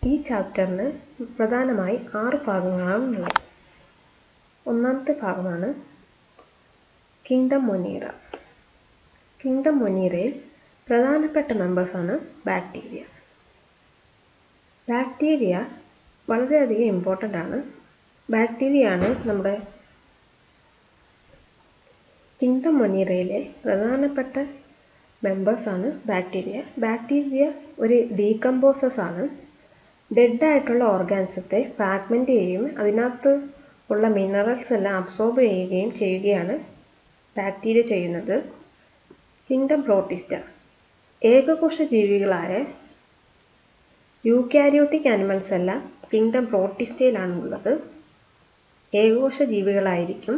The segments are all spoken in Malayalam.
ഈ ചാപ്റ്ററിന് പ്രധാനമായി 6 ഭാഗങ്ങളാണുള്ളത്. ഒന്നാമത്തെ ഭാഗമാണ് കിങ്ഡം മൊനീറ. കിങ്ഡം മൊനീറയിൽ പ്രധാനപ്പെട്ട മെമ്പേഴ്സാണ് ബാക്ടീരിയ. ബാക്ടീരിയ വളരെയധികം ഇമ്പോർട്ടൻ്റ് ആണ്. ബാക്ടീരിയയാണ് നമ്മുടെ കിങ്ഡം മൊനീറയിലെ പ്രധാനപ്പെട്ട മെമ്പേഴ്സാണ് ബാക്ടീരിയ. ബാക്ടീരിയ ഒരു ഡീകമ്പോസേഴ്സ് ആണ്. ഡെഡായിട്ടുള്ള ഓർഗാനിസത്തെ ഫ്രാഗ്മെൻറ്റ് ചെയ്യുകയും അതിനകത്ത് ഉള്ള മിനറൽസ് എല്ലാം അബ്സോർബ് ചെയ്യുകയാണ് ബാക്ടീരിയ ചെയ്യുന്നത്. കിങ്ഡം പ്രോട്ടിസ്റ്റ ഏകകോശ ജീവികളായ യൂക്കാരിയോട്ടിക് ആനിമൽസ് എല്ലാം കിങ്ഡം പ്രോട്ടിസ്റ്റയിലാണ് ഉള്ളത്. ഏകകോശ ജീവികളായിരിക്കും.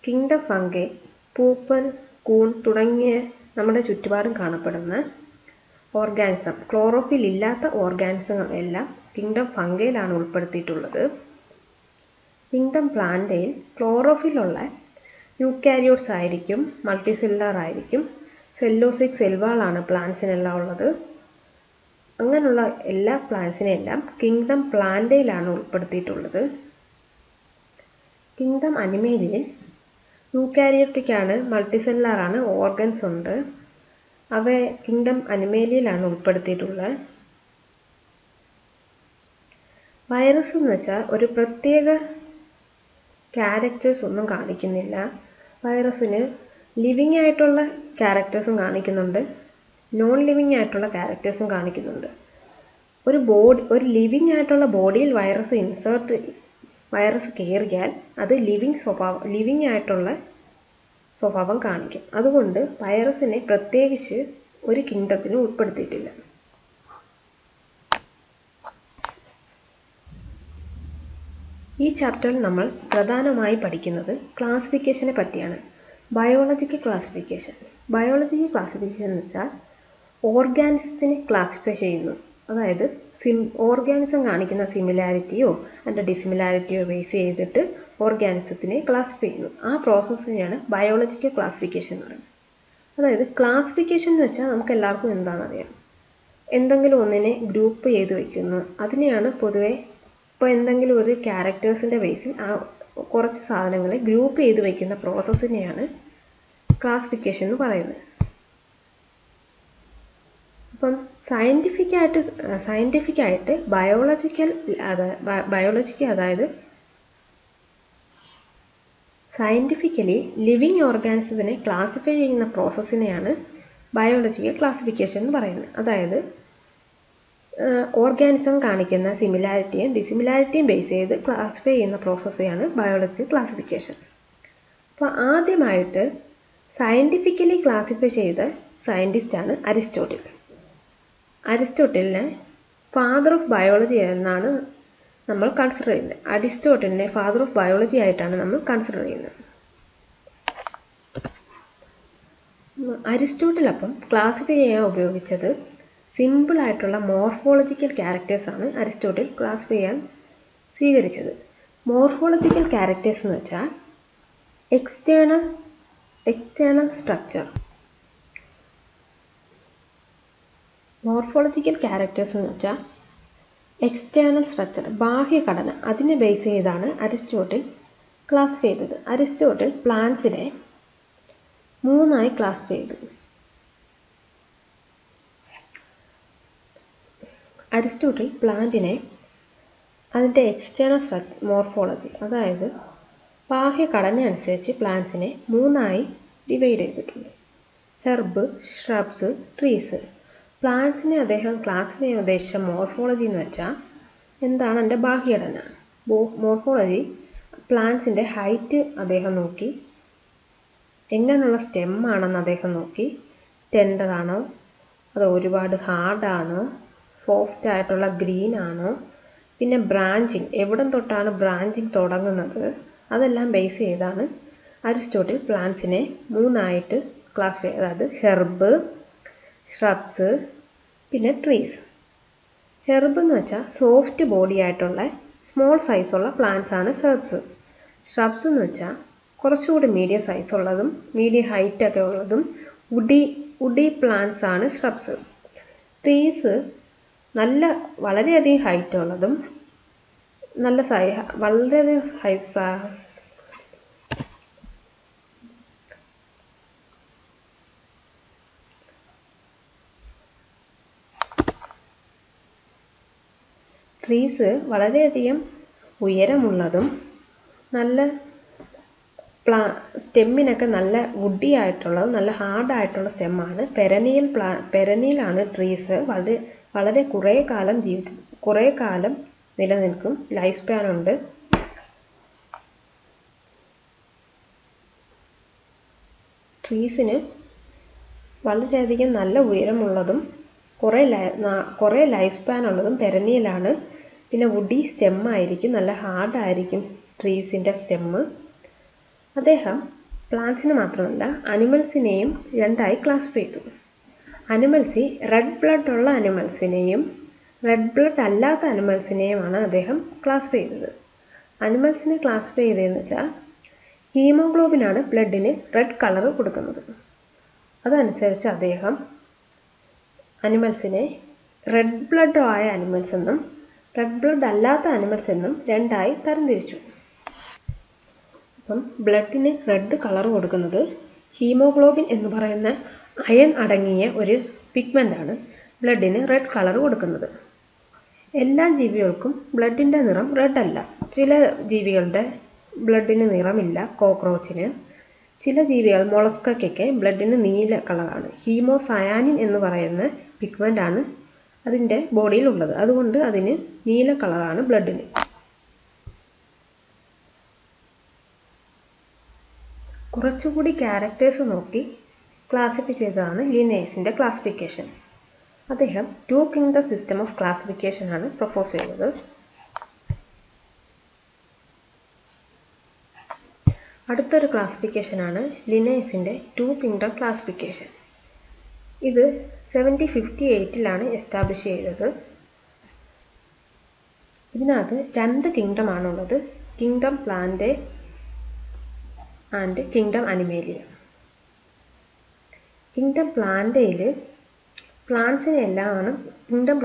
കിങ്ഡം ഫംഗൈ പൂപ്പൽ, കൂൺ തുടങ്ങിയ നമ്മുടെ ചുറ്റുപാടും കാണപ്പെടുന്ന ഓർഗാനിസം, ക്ലോറോഫിൽ ഇല്ലാത്ത ഓർഗാനിസങ്ങളെല്ലാം കിങ്ഡം ഫംഗയിലാണ് ഉൾപ്പെടുത്തിയിട്ടുള്ളത്. കിങ്ഡം പ്ലാന്റയിൽ ക്ലോറോഫിലുള്ള യൂക്കാരിയോട്സ് ആയിരിക്കും, മൾട്ടിസെല്ലുലാർ ആയിരിക്കും. സെല്ലോസിക് സെൽവാളാണ് പ്ലാന്റ്സിനെല്ലാം ഉള്ളത്. അങ്ങനെയുള്ള എല്ലാ പ്ലാന്റ്സിനെല്ലാം കിങ്ഡം പ്ലാന്റയിലാണ് ഉൾപ്പെടുത്തിയിട്ടുള്ളത്. കിങ്ഡം അനിമേലിയയിൽ യൂക്കാരിയോട്ടിക് ആണ്, മൾട്ടിസെല്ലുലാർ ആണ്, ഓർഗൻസ് ഉണ്ട്. അവ കിങ്ഡം അനിമേലിയയിലാണ് ഉൾപ്പെടുത്തിയിട്ടുള്ളത്. വൈറസ് എന്ന് വെച്ചാൽ ഒരു പ്രത്യേക ക്യാരക്ടേഴ്സ് ഒന്നും കാണിക്കുന്നില്ല. വൈറസിന് ലിവിങ് ആയിട്ടുള്ള ക്യാരക്ടേഴ്സും കാണിക്കുന്നുണ്ട്, നോൺ ലിവിങ് ആയിട്ടുള്ള ക്യാരക്ടേഴ്സും കാണിക്കുന്നുണ്ട്. ഒരു ലിവിങ് ആയിട്ടുള്ള ബോഡിയിൽ വൈറസ് കയറിയാൽ അത് ലിവിങ് ആയിട്ടുള്ള സ്വഭാവം കാണിക്കും. അതുകൊണ്ട് വൈറസിനെ പ്രത്യേകിച്ച് ഒരു കിങ്ഡത്തിന് ഉൾപ്പെടുത്തിയിട്ടില്ല. ഈ ചാപ്റ്ററിൽ നമ്മൾ പ്രധാനമായി പഠിക്കുന്നത് ക്ലാസിഫിക്കേഷനെ പറ്റിയാണ്. Biological classification. ബയോളജിക്കൽ ക്ലാസിഫിക്കേഷൻ എന്ന് വെച്ചാൽ ഓർഗാനിസത്തിനെ ക്ലാസിഫൈ ചെയ്യുന്നു. അതായത് ഓർഗാനിസം കാണിക്കുന്ന സിമിലാരിറ്റിയോ അതിൻ്റെ ഡിസിമിലാരിറ്റിയോ ബേസ് ചെയ്തിട്ട് ഓർഗാനിസത്തിനെ ക്ലാസിഫൈ ചെയ്യുന്നു. ആ പ്രോസസ്സിനെയാണ് ബയോളജിക്കൽ ക്ലാസിഫിക്കേഷൻ എന്ന് പറയുന്നത്. അതായത് ക്ലാസിഫിക്കേഷൻ എന്ന് വെച്ചാൽ നമുക്ക് എല്ലാവർക്കും എന്താണെന്നറിയാം. എന്തെങ്കിലും ഒന്നിനെ ഗ്രൂപ്പ് ചെയ്ത് വയ്ക്കുന്നു. അതിനെയാണ് പൊതുവെ ഇപ്പോൾ എന്തെങ്കിലും ഒരു ക്യാരക്ടേഴ്സിൻ്റെ ബേസിൽ കുറച്ച് സാധനങ്ങളെ ഗ്രൂപ്പ് ചെയ്ത് വയ്ക്കുന്ന പ്രോസസ്സിനെയാണ് ക്ലാസിഫിക്കേഷൻ എന്ന് പറയുന്നത്. അപ്പം സയൻറ്റിഫിക്കായിട്ട് സയൻറ്റിഫിക്കലി ലിവിങ് ഓർഗാനിസത്തിനെ ക്ലാസിഫൈ ചെയ്യുന്ന പ്രോസസ്സിനെയാണ് ബയോളജിക്കൽ ക്ലാസിഫിക്കേഷൻ എന്ന് പറയുന്നത്. അതായത് ഓർഗാനിസം കാണിക്കുന്ന സിമിലാരിറ്റിയും ഡിസിമിലാരിറ്റിയും ബേസ് ചെയ്ത് ക്ലാസിഫൈ ചെയ്യുന്ന പ്രോസസ്സാണ് ബയോളജിക്കൽ ക്ലാസിഫിക്കേഷൻ. അപ്പോൾ ആദ്യമായിട്ട് സയൻറ്റിഫിക്കലി ക്ലാസിഫൈ ചെയ്ത സയൻറ്റിസ്റ്റാണ് അരിസ്റ്റോട്ടിൽ. അരിസ്റ്റോട്ടിലിനെ ഫാദർ ഓഫ് ബയോളജി എന്നാണ് നമ്മൾ കൺസിഡർ ചെയ്യുന്നത്. അരിസ്റ്റോട്ടിലിനെ ഫാദർ ഓഫ് ബയോളജി ആയിട്ടാണ് നമ്മൾ കൺസിഡർ ചെയ്യുന്നത്. അരിസ്റ്റോട്ടിൽ അപ്പം ക്ലാസിഫൈ ചെയ്യാൻ ഉപയോഗിച്ചത് സിമ്പിൾ ആയിട്ടുള്ള മോർഫോളജിക്കൽ ക്യാരക്ടേഴ്സ് ആണ് അരിസ്റ്റോട്ടിൽ ക്ലാസിഫൈ ചെയ്യാൻ സ്വീകരിച്ചത്. മോർഫോളജിക്കൽ ക്യാരക്ടേഴ്സ് എന്ന് വെച്ചാൽ എക്സ്റ്റേണൽ സ്ട്രക്ചർ. മോർഫോളജിക്കൽ ക്യാരക്ടേഴ്സ് എന്ന് വെച്ചാൽ എക്സ്റ്റേണൽ സ്ട്രക്ചർ, ബാഹ്യഘടന, അതിനെ ബേസ് ചെയ്താണ് അരിസ്റ്റോട്ടിൽ ക്ലാസിഫൈ ചെയ്തത്. അരിസ്റ്റോട്ടിൽ പ്ലാന്റ്സിനെ 3 ക്ലാസിഫൈ ചെയ്തു. അരിസ്റ്റോട്ടിൽ പ്ലാന്റിനെ അതിൻ്റെ എക്സ്റ്റേണൽ മോർഫോളജി, അതായത് ബാഹ്യഘടന അനുസരിച്ച് പ്ലാന്റ്സിനെ 3 ഡിവൈഡ് ചെയ്തിട്ടുണ്ട്. Herb, shrubs, trees. പ്ലാന്റ്സിനെ അദ്ദേഹം ക്ലാസിഫൈ ചെയ്യാൻ ഉദ്ദേശിച്ച മോർഫോളജി എന്ന് വെച്ചാൽ എന്താണ് അതിൻ്റെ ബാഹ്യഘടന. മോർഫോളജി പ്ലാന്റ്സിൻ്റെ ഹൈറ്റ് അദ്ദേഹം നോക്കി, എങ്ങനെയുള്ള സ്റ്റെമ്മാണെന്ന് അദ്ദേഹം നോക്കി, ടെൻഡറാണോ അതോ ഒരുപാട് ഹാർഡാണോ, സോഫ്റ്റ് ആയിട്ടുള്ള ഗ്രീൻ ആണോ, പിന്നെ ബ്രാഞ്ചിങ്, എവിടം തൊട്ടാണ് ബ്രാഞ്ചിങ് തുടങ്ങുന്നത്, അതെല്ലാം ബേസ് ചെയ്താണ് അരിസ്റ്റോട്ടിൽ പ്ലാന്റ്സിനെ 3 ക്ലാസിഫൈ ചെയ്തത്. അതായത് ഹെർബ്, ഷ്രബ്സ്, പിന്നെ ട്രീസ്. ഹെർബ് എന്ന് വെച്ചാൽ സോഫ്റ്റ് ബോഡി ആയിട്ടുള്ള സ്മോൾ സൈസുള്ള പ്ലാന്റ്സ് ആണ് ഹെർബ്സ്. ഷ്രബ്സ് എന്ന് വെച്ചാൽ കുറച്ചുകൂടി മീഡിയം സൈസ് ഉള്ളതും മീഡിയം ഹൈറ്റൊക്കെ ഉള്ളതും വുഡി പ്ലാന്റ്സ് ആണ് ഷ്രബ്സ്. ട്രീസ് വളരെയധികം ഹൈറ്റ് ഉള്ളതും വളരെയധികം ട്രീസ് വളരെയധികം ഉയരമുള്ളതും സ്റ്റെമ്മിനൊക്കെ നല്ല വുഡി ആയിട്ടുള്ളത്, നല്ല ഹാർഡായിട്ടുള്ള സ്റ്റെമ്മാണ്. പെരനിയലാണ് ട്രീസ്. വളരെ കുറേ കാലം നിലനിൽക്കും. ലൈഫ് സ്പാൻ ഉണ്ട്. ട്രീസിന് വളരെയധികം നല്ല ഉയരമുള്ളതും കുറേ ലൈഫ് സ്പാൻ ഉള്ളതും പെരനിയലാണ്. പിന്നെ വുഡി സ്റ്റെമ്മായിരിക്കും, നല്ല ഹാർഡായിരിക്കും ട്രീസിൻ്റെ സ്റ്റെമ്മ്. അദ്ദേഹം പ്ലാന്റ്സിന് മാത്രമല്ല അനിമൽസിനെയും രണ്ടായി ക്ലാസിഫൈ ചെയ്തു. റെഡ് ബ്ലഡ് ഉള്ള അനിമൽസിനെയും റെഡ് ബ്ലഡ് അല്ലാത്ത അനിമൽസിനെയുമാണ് അദ്ദേഹം ക്ലാസിഫൈ ചെയ്തത്. അനിമൽസിനെ ക്ലാസിഫൈ ചെയ്തതെന്ന് വെച്ചാൽ ഹീമോഗ്ലോബിനാണ് ബ്ലഡിന് റെഡ് കളർ കൊടുക്കുന്നത്. അതനുസരിച്ച് അദ്ദേഹം അനിമൽസിനെ റെഡ് ബ്ലഡ് ആയ അനിമൽസ് എന്നും റെഡ് ബ്ലഡ് അല്ലാത്ത അനിമൽസ് എന്നും രണ്ടായി തരംതിരിച്ചു. അപ്പം ബ്ലഡിന് റെഡ് കളർ കൊടുക്കുന്നത് ഹീമോഗ്ലോബിൻ എന്ന് പറയുന്ന അയൺ അടങ്ങിയ ഒരു പിഗ്മെൻ്റാണ് ബ്ലഡിന് റെഡ് കളർ കൊടുക്കുന്നത്. എല്ലാ ജീവികൾക്കും ബ്ലഡിൻ്റെ നിറം റെഡ് അല്ല. ചില ജീവികളുടെ ബ്ലഡിന് നിറമില്ല. കോക്രോച്ചിന്, ചില ജീവികൾ മൊളസ്കൊക്കെ ബ്ലഡിന് നീല കളറാണ്. ഹീമോസയാനിൻ എന്ന് പറയുന്ന പിഗ്മെൻ്റാണ് അതിൻ്റെ ബോഡിയിലുള്ളത്. അതുകൊണ്ട് അതിന് നീല കളറാണ് ബ്ലഡിന്. കുറച്ചുകൂടി ക്യാരക്ടേഴ്സ് നോക്കി ക്ലാസിഫൈ ചെയ്തതാണ് ലിനേഴ്സിൻ്റെ ക്ലാസിഫിക്കേഷൻ. അദ്ദേഹം 2 കിങ്ഡം സിസ്റ്റം ഓഫ് ക്ലാസിഫിക്കേഷൻ ആണ് പ്രപ്പോസ് ചെയ്തത്. അടുത്തൊരു ക്ലാസിഫിക്കേഷനാണ് ലിനേഴ്സിൻ്റെ 2 കിങ്ഡം ക്ലാസിഫിക്കേഷൻ. ഇത് 1758 എസ്റ്റാബ്ലിഷ് ചെയ്തത്. ഇതിനകത്ത് 2 കിങ്ഡമാണുള്ളത്, kingdom plantae and kingdom animalia. Kingdom പ്ലാന്റയിൽ പ്ലാന്റ്സിനെയെല്ലാമാണ് കിങ്ഡം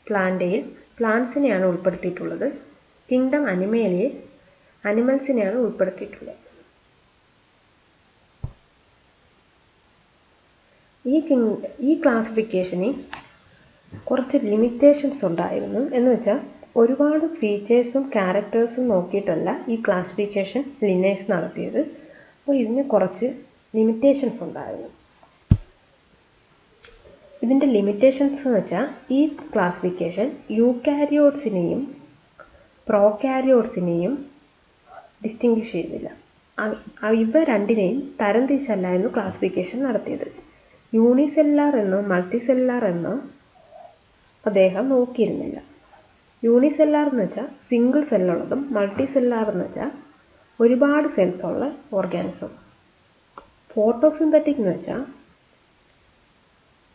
പ്ലാന്റയിൽ പ്ലാന്റ്സിനെയാണ് ഉൾപ്പെടുത്തിയിട്ടുള്ളത്. കിങ്ഡം അനിമേലിയയിൽ അനിമൽസിനെയാണ് ഉൾപ്പെടുത്തിയിട്ടുള്ളത്. ഈ ക്ലാസിഫിക്കേഷനിൽ കുറച്ച് ലിമിറ്റേഷൻസ് ഉണ്ടായിരുന്നു. എന്ന് വെച്ചാൽ ഒരുപാട് ഫീച്ചേഴ്സും ക്യാരക്ടേഴ്സും നോക്കിയിട്ടല്ല ഈ ക്ലാസിഫിക്കേഷൻ ലിനേഴ്സ് നടത്തിയത്. അപ്പോൾ ഇതിന് കുറച്ച് ലിമിറ്റേഷൻസ് ഉണ്ടായിരുന്നു. ഇതിൻ്റെ ലിമിറ്റേഷൻസ് എന്ന് വെച്ചാൽ ഈ ക്ലാസിഫിക്കേഷൻ യൂക്കാരിയോട്സിനെയും പ്രോകാരിയോട്സിനെയും ഡിസ്റ്റിങ്വിഷ് ചെയ്തില്ല. ഇവ രണ്ടിനെയും തരംതിരിച്ചല്ലായിരുന്നു ക്ലാസിഫിക്കേഷൻ നടത്തിയത്. യൂണിസെല്ലാർ എന്നോ മൾട്ടിസെല്ലാർ എന്നോ അദ്ദേഹം നോക്കിയിരുന്നില്ല. യൂണിസെല്ലാർ എന്ന് വെച്ചാൽ സിംഗിൾ സെല്ലുള്ളതും മൾട്ടിസെല്ലാർ എന്ന് വെച്ചാൽ ഒരുപാട് സെൽസ് ഉള്ള ഓർഗാനിസം. ഫോട്ടോസിന്തറ്റിക് എന്ന് വെച്ചാൽ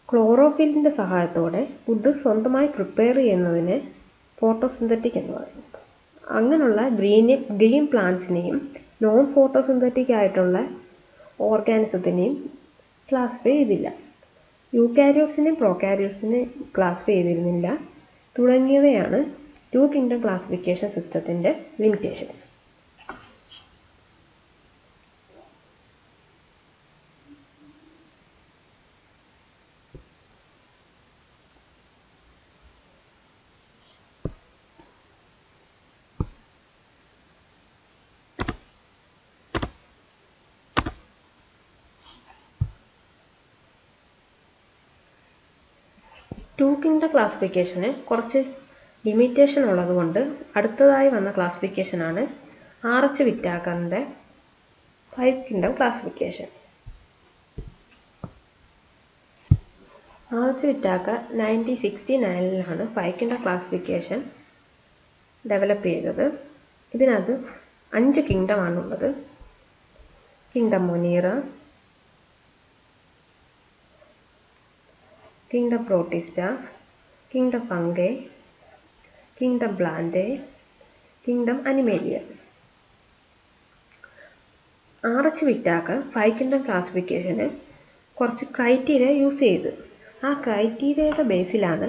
ക്ലോറോഫില്ലിൻ്റെ സഹായത്തോടെ ഫുഡ് സ്വന്തമായി പ്രിപ്പയർ ചെയ്യുന്നതിനെ ഫോട്ടോസിന്തറ്റിക് എന്ന് പറയും. അങ്ങനെയുള്ള ഗ്രീൻ പ്ലാന്റ്സിനെയും നോൺ ഫോട്ടോസിന്തറ്റിക് ആയിട്ടുള്ള ഓർഗാനിസത്തിനെയും ക്ലാസിഫൈ ചെയ്തില്ല. യൂക്കാരിയോട്സിനെയും പ്രോകാരിയോട്സിനെയും ക്ലാസിഫൈ ചെയ്തിരുന്നില്ല. തുടങ്ങിയവയാണ് 2 കിങ്ഡം ക്ലാസിഫിക്കേഷൻ സിസ്റ്റത്തിൻ്റെ ലിമിറ്റേഷൻസ്. ടു കിങ്ഡം ക്ലാസിഫിക്കേഷന് കുറച്ച് ലിമിറ്റേഷൻ ഉള്ളതുകൊണ്ട് അടുത്തതായി വന്ന ക്ലാസിഫിക്കേഷനാണ് ആർച്ച് വിറ്റാക്കറിൻ്റെ 5 kingdom classification. R H Whittaker 1969 5 kingdom classification develop ചെയ്തത്. ഇതിനകത്ത് 5 കിങ്ഡമാണുള്ളത്. Kingdom monera, kingdom protista, kingdom fungi, kingdom plantae, kingdom animalia. R H Whittaker 5 kingdom ക്ലാസിഫിക്കേഷന് കുറച്ച് ക്രൈറ്റീരിയ യൂസ് ചെയ്തു. ആ ക്രൈറ്റീരിയയുടെ ബേസിലാണ്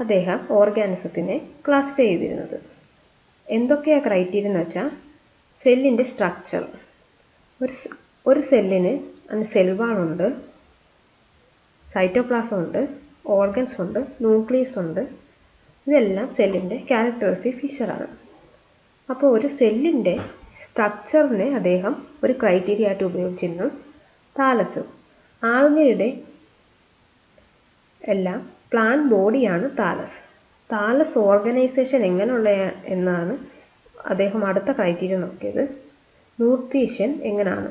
അദ്ദേഹം ഓർഗാനിസത്തിനെ ക്ലാസിഫൈ ചെയ്തിരുന്നത്. എന്തൊക്കെയാണ് ക്രൈറ്റീരിയ എന്ന് വെച്ചാൽ, സെല്ലിൻ്റെ സ്ട്രക്ചർ, ഒരു സെല്ലിന് സെൽ വാളുണ്ട്, സൈറ്റോപ്ലാസം ഉണ്ട്, ഓർഗൻസ് ഉണ്ട്, ന്യൂക്ലിയസ് ഉണ്ട്. ഇതെല്ലാം സെല്ലിൻ്റെ ക്യാരക്ടറിസ്റ്റിക് ഫീച്ചറാണ്. അപ്പോൾ ഒരു സെല്ലിൻ്റെ സ്ട്രക്ചറിനെ അദ്ദേഹം ഒരു ക്രൈറ്റീരിയ ആയിട്ട് ഉപയോഗിച്ചിരുന്നു. താലസ്, ആൽഗയുടെ എല്ലാം പ്ലാൻ ബോഡിയാണ് താലസ്. താലസ് ഓർഗനൈസേഷൻ എങ്ങനെയുള്ള എന്നാണ് അദ്ദേഹം അടുത്ത ക്രൈറ്റീരിയ നോക്കിയത്. ന്യൂട്രീഷൻ എങ്ങനെയാണ്,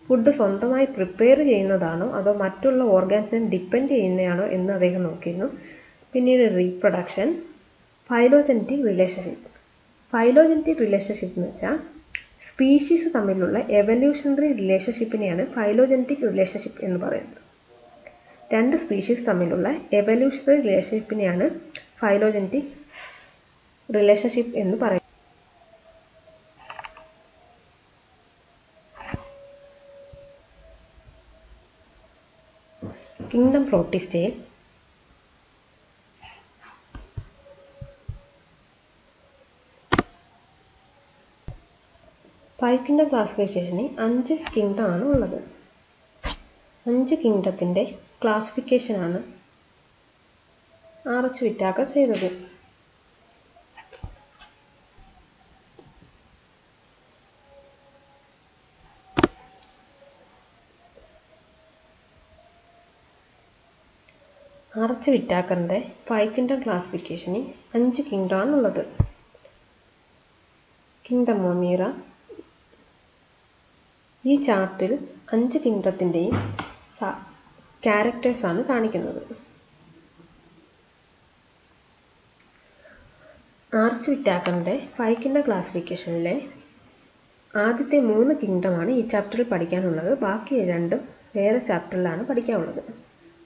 ഫുഡ് സ്വന്തമായി പ്രിപ്പയർ ചെയ്യുന്നതാണോ അതോ മറ്റുള്ള ഓർഗാൻസിനെ ഡിപ്പെൻഡ് ചെയ്യുന്നതാണോ എന്ന് അദ്ദേഹം നോക്കിയിരുന്നു. പിന്നീട് reproduction, phylogenetic relationship. Phylogenetic relationship എന്ന് വെച്ചാൽ സ്പീഷീസ് തമ്മിലുള്ള എവല്യൂഷണറി റിലേഷൻഷിപ്പിനെയാണ് ഫൈലോജനറ്റിക് റിലേഷൻഷിപ്പ് എന്ന് പറയുന്നത്. രണ്ട് സ്പീഷീസ് തമ്മിലുള്ള എവല്യൂഷണറി റിലേഷൻഷിപ്പിനെയാണ് ഫൈലോജനറ്റിക് റിലേഷൻഷിപ്പ് എന്ന് പറയുന്നത്. കിങ്ഡം പ്രോട്ടിസ്റ്റയിൽ ഫൈവ് കിങ്ഡം ക്ലാസിഫിക്കേഷന് 5 കിങ്ഡം ആണ് ഉള്ളത്. 5 കിങ്ഡത്തിൻ്റെ ക്ലാസിഫിക്കേഷനാണ് ആർച്ച് വിറ്റാക്കർ ചെയ്തത്. ആർച്ച് വിറ്റാക്കറിൻ്റെ ഫൈവ് കിങ്ഡം ക്ലാസിഫിക്കേഷന് 5 കിങ്ഡം ആണുള്ളത്. കിങ്ഡം മൊമീറ. ഈ ചാർട്ടിൽ 5 കിങ്ഡത്തിൻ്റെയും ക്യാരക്ടേഴ്സാണ് കാണിക്കുന്നത്. ആർച്ച് വിറ്റാക്കറിൻ്റെ ഫൈവ് കിങ്ഡം ക്ലാസിഫിക്കേഷനിലെ ആദ്യത്തെ 3 കിങ്ഡമാണ് ഈ ചാപ്റ്ററിൽ പഠിക്കാനുള്ളത്. ബാക്കി 2 വേറെ ചാപ്റ്ററിലാണ് പഠിക്കാനുള്ളത്.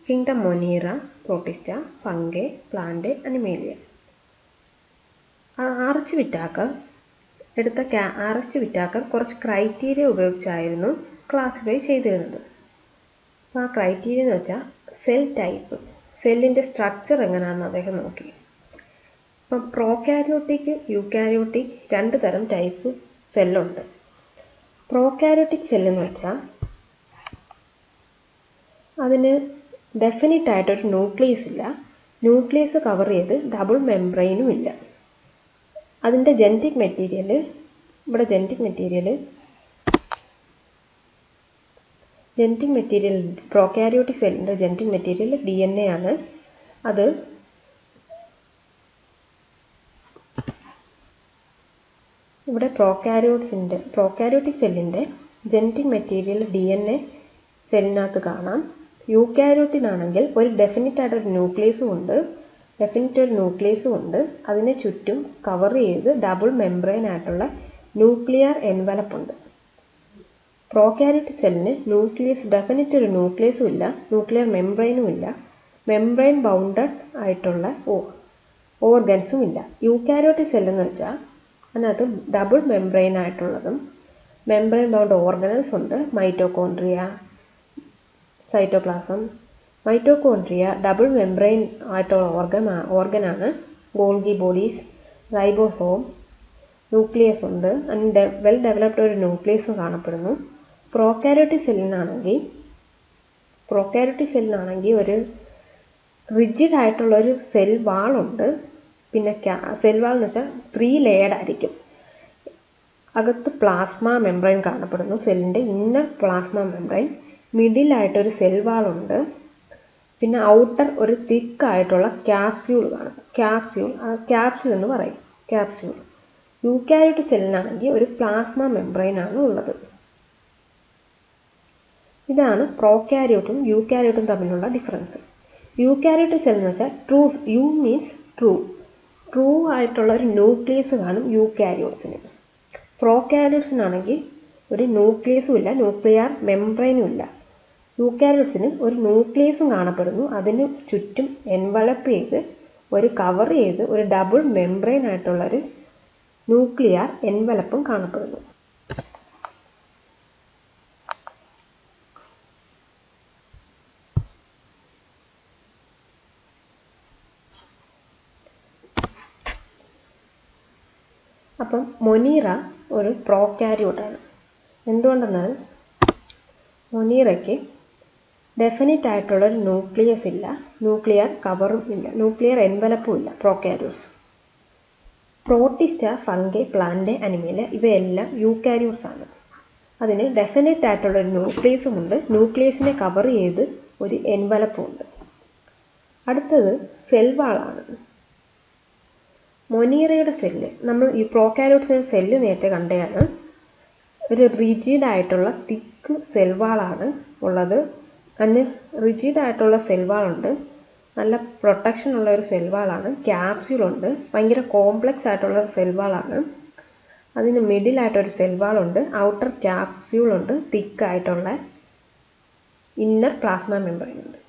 Kingdom Monera, protista, fungi, plant, Animalia. R H Whittaker കുറച്ച് ക്രൈറ്റീരിയ ഉപയോഗിച്ചായിരുന്നു ക്ലാസിഫൈ ചെയ്തിരുന്നത്. അപ്പോൾ ആ ക്രൈറ്റീരിയ എന്ന് വെച്ചാൽ സെൽ ടൈപ്പ്, സെല്ലിൻ്റെ സ്ട്രക്ചർ എങ്ങനെയാണെന്ന് അദ്ദേഹം നോക്കി. അപ്പം പ്രോകാരിയോട്ടിക്, യൂകാരിയോട്ടിക് 2 തരം ടൈപ്പ് സെല്ലുണ്ട്. പ്രോകാരിയോട്ടിക് സെല്ലെന്ന് വെച്ചാൽ അതിന് ഡെഫിനിറ്റ് ആയിട്ടൊരു ന്യൂക്ലിയസ് ഇല്ല, ന്യൂക്ലിയസ് കവർ ചെയ്ത് ഡബിൾ മെംബ്രെയിനും ഇല്ല. അതിൻ്റെ ജനറ്റിക് മെറ്റീരിയൽ പ്രോകാരിയോട്ടിക് സെല്ലിൻ്റെ ജനറ്റിക് മെറ്റീരിയൽ DNA ആണ്. അത് ഇവിടെ പ്രോകാരിയോട്ടിക് സെല്ലിൻ്റെ ജനറ്റിക് മെറ്റീരിയൽ DNA സെല്ലിനകത്ത് കാണാം. യൂകാരിയോട്ടിനാണെങ്കിൽ ഒരു ഡെഫിനിറ്റ് ആയിട്ടൊരു ന്യൂക്ലിയസും ഉണ്ട്. അതിനെ ചുറ്റും കവർ ചെയ്ത് ഡബിൾ മെംബ്രെയിൻ ആയിട്ടുള്ള ന്യൂക്ലിയർ എൻവലപ്പ് ഉണ്ട്. പ്രോകാരിയോട്ടിക് സെല്ലിന് ഡെഫിനിറ്റ് ഒരു ന്യൂക്ലിയസും ഇല്ല, ന്യൂക്ലിയർ മെംബ്രെയിനും ഇല്ല, മെംബ്രെയിൻ ബൗണ്ടഡ് ആയിട്ടുള്ള ഓർഗൻസും ഇല്ല. യൂകാരിയോട്ടിക് സെല്ലെന്ന് വെച്ചാൽ അതിനകത്ത് ഡബിൾ മെംബ്രെയിൻ ആയിട്ടുള്ളതും മെംബ്രെയിൻ ബൗണ്ട് ഓർഗനൽസ് ഉണ്ട്. Mitochondria, cytoplasm. Mitochondria double membrane ആയിട്ടുള്ള ഓർഗനാണ്. ഗോൾഗി ബോഡീസ്, റൈബോസോം, ന്യൂക്ലിയസ് ഉണ്ട്. അതിന് വെൽ ഡെവലപ്ഡ് ഒരു ന്യൂക്ലിയസും കാണപ്പെടുന്നു. പ്രോകാരിയോട്ടിക് സെല്ലിനാണെങ്കിൽ ഒരു റിജിഡ് ആയിട്ടുള്ളൊരു സെൽ വാളുണ്ട്. പിന്നെ സെൽ വാൾ എന്ന് വെച്ചാൽ 3 ലെയർഡ് ആയിരിക്കും. അകത്ത് പ്ലാസ്മ മെംബ്രെയിൻ കാണപ്പെടുന്നു, സെല്ലിൻ്റെ ഇന്നർ പ്ലാസ്മ മെംബ്രെയിൻ. മിഡിലായിട്ടൊരു സെൽ വാളുണ്ട്. പിന്നെ ഔട്ടർ ഒരു തിക്ക് ആയിട്ടുള്ള ക്യാപ്സ്യൂൾ കാണും. ക്യാപ്സ്യൂൾ എന്ന് പറയും. യൂകാരിയോട്ടിക് സെല്ലിനാണെങ്കിൽ ഒരു പ്ലാസ്മ മെംബ്രെയിൻ ആണ് ഉള്ളത്. ഇതാണ് പ്രോകാരിയോട്ടും യൂകാരിയോട്ടും തമ്മിലുള്ള ഡിഫറൻസ്. യൂകാരിയോട്ടിക് സെൽ എന്ന് വെച്ചാൽ യു മീൻസ് ട്രൂ ആയിട്ടുള്ള ഒരു ന്യൂക്ലിയസ് കാണും യൂകാരിയോട്സിന്. പ്രോകാരിയോട്സിനാണെങ്കിൽ ഒരു ന്യൂക്ലിയസും ഇല്ല, ന്യൂക്ലിയർ മെംബ്രെയിനും ഇല്ല. യൂകാരിയോട്സിന് ഒരു ന്യൂക്ലിയസും കാണപ്പെടുന്നു, അതിന് ചുറ്റും എൻവലപ്പ് ചെയ്ത് കവർ ചെയ്ത് ഒരു ഡബിൾ മെംബ്രെയിൻ ആയിട്ടുള്ളൊരു ന്യൂക്ലിയർ എൻവലപ്പും കാണപ്പെടുന്നു. അപ്പം മൊനീറ ഒരു പ്രോകാരിയോട്ടാണ്. എന്തുകൊണ്ടെന്നാൽ മൊനീറയ്ക്ക് ഡെഫിനിറ്റ് ആയിട്ടുള്ളൊരു ന്യൂക്ലിയസ് ഇല്ല, ന്യൂക്ലിയർ കവറും ഇല്ല, ന്യൂക്ലിയർ എൻവലപ്പും ഇല്ല prokaryotes. Protista, fungi, plant, animal ഇവയെല്ലാം യൂക്കാരിയോട്സ് ആണ്. അതിന് ഡെഫിനിറ്റ് ആയിട്ടുള്ളൊരു ന്യൂക്ലിയസും ഉണ്ട്, ന്യൂക്ലിയസിനെ കവർ ചെയ്ത് ഒരു എൻവലപ്പും ഉണ്ട്. അടുത്തത് സെൽവാളാണ്. മൊനീറയുടെ സെല്ല്, നമ്മൾ ഈ പ്രോകാരിയോട്സിൻ്റെ സെല്ല് നേരത്തെ കണ്ടതാണ്. ഒരു റിജിഡ് ആയിട്ടുള്ള തിക്ക് സെൽവാളാണ് ഉള്ളത്. അതിന് റിജിഡ് ആയിട്ടുള്ള സെൽവാളുണ്ട്, നല്ല പ്രൊട്ടക്ഷൻ ഉള്ള ഒരു സെൽവാളാണ്. ക്യാപ്സ്യൂളുണ്ട്, ഭയങ്കര കോംപ്ലക്സ് ആയിട്ടുള്ള സെൽവാളാണ്. അതിന് മിഡിലായിട്ടൊരു സെൽവാളുണ്ട്, ഔട്ടർ ക്യാപ്സ്യൂളുണ്ട്, തിക്കായിട്ടുള്ള ഇന്നർ പ്ലാസ്മ മെമ്പറൈൻ ഉണ്ട്.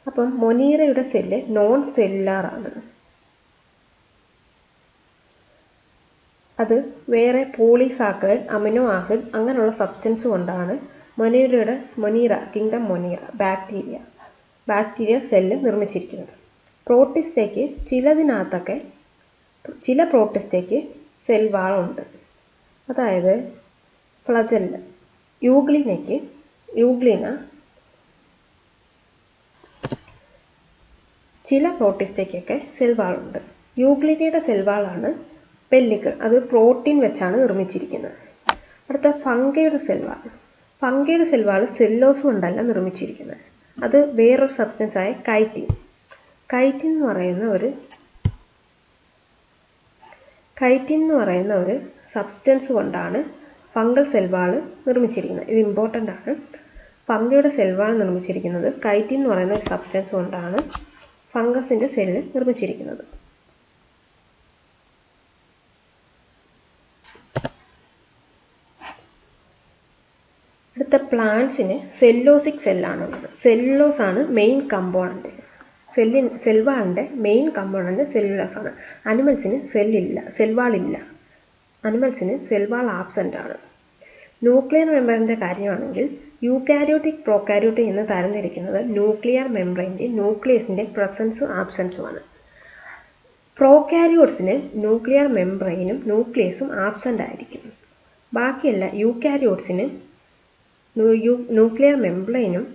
അപ്പം മൊനീറയുടെ സെല്ല് നോൺ സെല്ലുലാർ ആണ്. അത് വേറെ പോളിസാക്കറൈഡ്, അമിനോ ആസിഡ് അങ്ങനെയുള്ള സബ്സ്റ്റൻസ് കൊണ്ടാണ് Monera kingdom Monera bacteria cell നിർമ്മിച്ചിരിക്കുന്നത്. പ്രോട്ടിസ്റ്റയ്ക്ക് ചില പ്രോട്ടിസ്റ്റയ്ക്ക് സെൽവാളുണ്ട്. അതായത് ഫ്ലജല്ല, യൂഗ്ലിന ചില പ്രോട്ടിസ്റ്റയ്ക്കൊക്കെ സെൽവാളുണ്ട്. യൂഗ്ലിനയുടെ സെൽവാളാണ് പെല്ലിക്കിൾ, അത് പ്രോട്ടീൻ വെച്ചാണ് നിർമ്മിച്ചിരിക്കുന്നത്. അടുത്ത ഫംഗയുടെ സെൽവാൾ സെല്ലോസ് കൊണ്ടല്ല നിർമ്മിച്ചിരിക്കുന്നത്, അത് വേറൊരു സബ്സ്റ്റൻസ് ആയ കൈറ്റിൻ എന്ന് പറയുന്ന ഒരു സബ്സ്റ്റൻസ് കൊണ്ടാണ് ഫംഗൽ സെൽവാൾ നിർമ്മിച്ചിരിക്കുന്നത്. ഇത് ഇമ്പോർട്ടൻ്റ് ആണ്. ഫംഗയുടെ സെൽവാൾ നിർമ്മിച്ചിരിക്കുന്നത് കൈറ്റിൻ എന്ന് പറയുന്ന ഒരു സബ്സ്റ്റൻസ് കൊണ്ടാണ് ഫംഗസിൻ്റെ സെല്ല് നിർമ്മിച്ചിരിക്കുന്നത്. അടുത്ത പ്ലാന്റ്സിന് സെല്ലോസിക് സെല്ലാണുള്ളത്. സെല്ലുലോസ് ആണ് മെയിൻ കമ്പോണൻറ്റ്. സെൽവാളിൻ്റെ മെയിൻ കമ്പോണൻറ്റ് സെല്ലുലോസ് ആണ്. അനിമൽസിന് സെൽവാളില്ല. അനിമൽസിന് സെൽവാൾ ആബ്സെൻ്റ് ആണ്. ന്യൂക്ലിയർ മെമ്പറിൻ്റെ കാര്യമാണെങ്കിൽ യൂക്കാരിയോട്ടിക്, പ്രോകാരിയോട്ടിക് എന്ന് തരംതിരിക്കുന്നത് ന്യൂക്ലിയർ മെമ്പറിൻ്റെ ന്യൂക്ലിയസിൻ്റെ പ്രസൻസും ആബ്സെൻസുമാണ്. പ്രോകാരിയോട്സിന് ന്യൂക്ലിയർ മെമ്പറൈനും ന്യൂക്ലിയസും ആബ്സെൻ്റ് ആയിരിക്കും. ബാക്കിയല്ല യൂക്കാരിയോട്സിന് ന്യൂക്ലിയർ മെമ്പറൈനും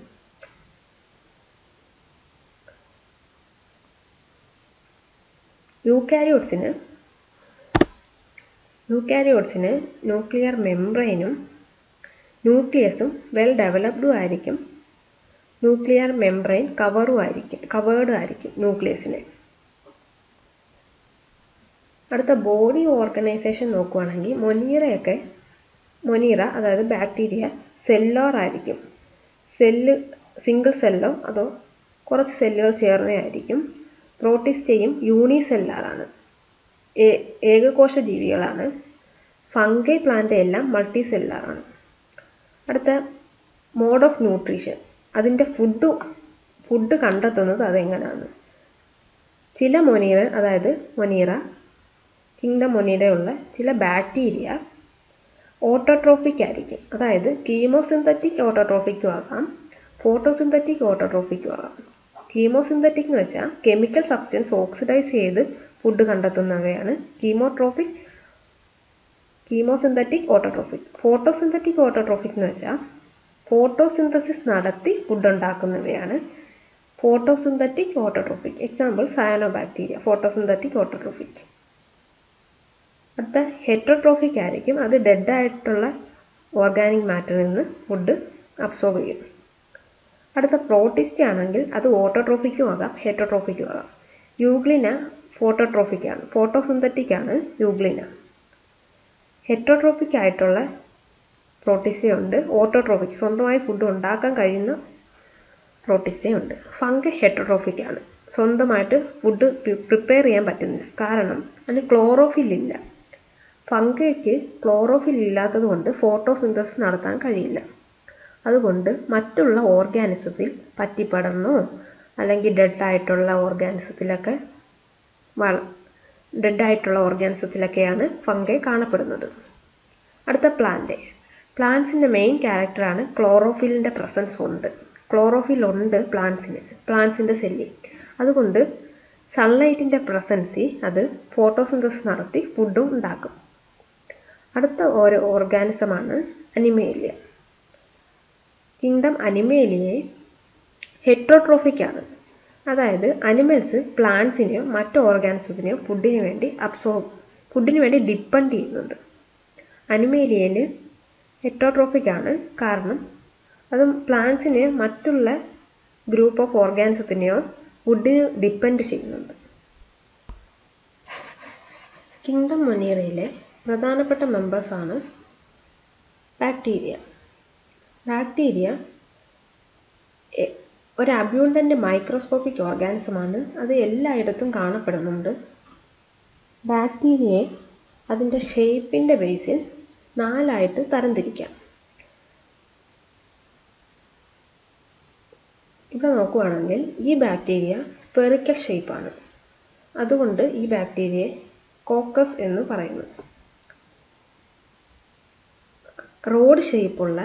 ന്യൂക്ലിയർ മെമ്പറൈനും ന്യൂക്ലിയസും വെൽ ഡെവലപ്ഡും ആയിരിക്കും. ന്യൂക്ലിയർ മെമ്പറൈൻ കവേർഡ് ആയിരിക്കും ന്യൂക്ലിയസിന്. അടുത്ത ബോഡി ഓർഗനൈസേഷൻ നോക്കുകയാണെങ്കിൽ മൊനീറ അതായത് ബാക്ടീരിയ സെല്ലുലാർ ആയിരിക്കും. സിംഗിൾ സെല്ലോ അതോ കുറച്ച് സെല്ലുകൾ ചേർന്നതായിരിക്കും. പ്രോട്ടിസ്റ്റയും യൂണിസെല്ലാറാണ്, ഏകകോശ ജീവികളാണ്. ഫംഗൈ, പ്ലാന്റ് എല്ലാം മൾട്ടി സെല്ലാറാണ്. അടുത്ത മോഡ് ഓഫ് ന്യൂട്രീഷൻ, അതിൻ്റെ ഫുഡ് കണ്ടെത്തുന്നത് അതെങ്ങനെയാണ്. ചില മൊനീറ കിങ്ഡം മൊനീറയുള്ള ചില ബാക്ടീരിയ ഓട്ടോട്രോഫിക് ആയിരിക്കും. അതായത് കീമോസിന്തറ്റിക് ഓട്ടോട്രോഫിക്കും ആകാം, ഫോട്ടോസിന്തറ്റിക് ഓട്ടോട്രോഫിക്കും ആകാം. കീമോസിന്തറ്റിക് എന്ന് വെച്ചാൽ കെമിക്കൽ സബ്സ്റ്റൻസ് ഓക്സിഡൈസ് ചെയ്ത് ഫുഡ് കണ്ടെത്തുന്നവയാണ് കീമോസിന്തറ്റിക് ഓട്ടോട്രോഫിക്. ഫോട്ടോസിന്തറ്റിക് ഓട്ടോട്രോഫിക് എന്ന് വെച്ചാൽ ഫോട്ടോസിന്തസിസ് നടത്തി ഫുഡ് ഉണ്ടാക്കുന്നവയാണ് photosynthetic autotrophic. Example cyanobacteria, photosynthetic autotrophic. അടുത്ത ഹെറ്ററോട്രോഫിക് ആയിരിക്കും, അത് ഡെഡ് ആയിട്ടുള്ള ഓർഗാനിക് മാറ്ററിൽ നിന്ന് ഫുഡ് അബ്സോർബ് ചെയ്യും. അടുത്ത പ്രോട്ടിസ്റ്റ് ആണെങ്കിൽ അത് ഓട്ടോട്രോഫിക്കും ആകാം ഹെറ്ററോട്രോഫിക്കും ആകാം. യൂഗ്ലിന ഫോട്ടോസിന്തറ്റിക് ആണ് യൂഗ്ലിന. ഹെറ്ററോട്രോഫിക് ആയിട്ടുള്ള പ്രോട്ടിസ്റ്റയുണ്ട്, ഓട്ടോട്രോഫിക് സ്വന്തമായി ഫുഡ് ഉണ്ടാക്കാൻ കഴിയുന്ന പ്രോട്ടിസ്റ്റയുണ്ട്. ഫംഗൈ ഹെറ്ററോട്രോഫിക് ആണ്, സ്വന്തമായിട്ട് ഫുഡ് പ്രിപ്പയർ ചെയ്യാൻ പറ്റുന്നില്ല, കാരണം അതിന് ക്ലോറോഫിൽ ഇല്ല. ഫംഗൈക്ക് ക്ലോറോഫിൽ ഇല്ലാത്തത് കൊണ്ട് ഫോട്ടോസിന്തസിസ് നടത്താൻ കഴിയില്ല. അതുകൊണ്ട് മറ്റുള്ള ഓർഗാനിസത്തിൽ പറ്റിപ്പടർന്നോ അല്ലെങ്കിൽ ഡെഡായിട്ടുള്ള ഓർഗാനിസത്തിലൊക്കെയാണ് ഫംഗൈ കാണപ്പെടുന്നത്. അടുത്ത പ്ലാന്റ്സിൻ്റെ മെയിൻ ക്യാരക്ടറാണ് ക്ലോറോഫിലിൻ്റെ പ്രസൻസ് ഉണ്ട്. പ്ലാന്റ്സിൻ്റെ സെല്ലിൽ. അതുകൊണ്ട് സൺലൈറ്റിൻ്റെ പ്രസൻസിൽ അത് ഫോട്ടോസിന്തസിസ് നടത്തി ഫുഡും ഉണ്ടാക്കും. അടുത്ത ഒരു ഓർഗാനിസമാണ് അനിമേലിയ. കിങ്ഡം അനിമേലിയ ഹെറ്ററോട്രോഫിക് ആണ്. അതായത് അനിമൽസ് പ്ലാന്റ്സിനെയോ മറ്റു ഓർഗാനിസത്തിനെയോ ഫുഡിന് വേണ്ടി ഡിപ്പെൻഡ് ചെയ്യുന്നുണ്ട്. അനിമേലിയയിൽ ഹെറ്ററോട്രോഫിക് ആണ്, കാരണം അത് പ്ലാന്റ്സിനെയോ മറ്റുള്ള ഗ്രൂപ്പ് ഓഫ് ഓർഗാനിസത്തിനെയോ ഫുഡിന് ഡിപ്പെൻഡ് ചെയ്യുന്നുണ്ട്. കിങ്ഡം മൊനീറയിലെ പ്രധാനപ്പെട്ട മെമ്പേഴ്സാണ് ബാക്ടീരിയ. ബാക്ടീരിയ ഒരു അബ്യൂണ്ടൻ്റ് മൈക്രോസ്കോപ്പിക് ഓർഗാനിസമാണ്. അത് എല്ലായിടത്തും കാണപ്പെടുന്നുണ്ട്. ബാക്ടീരിയയെ അതിൻ്റെ ഷേപ്പിൻ്റെ ബേസിൽ 4 തരംതിരിക്കാം. ഇവിടെ നോക്കുകയാണെങ്കിൽ ഈ ബാക്ടീരിയ സ്പെറിക്കൽ ഷേപ്പാണ്. അതുകൊണ്ട് ഈ ബാക്ടീരിയയെ കോക്കസ് എന്ന് പറയുന്നു. റോഡ് ഷേപ്പുള്ള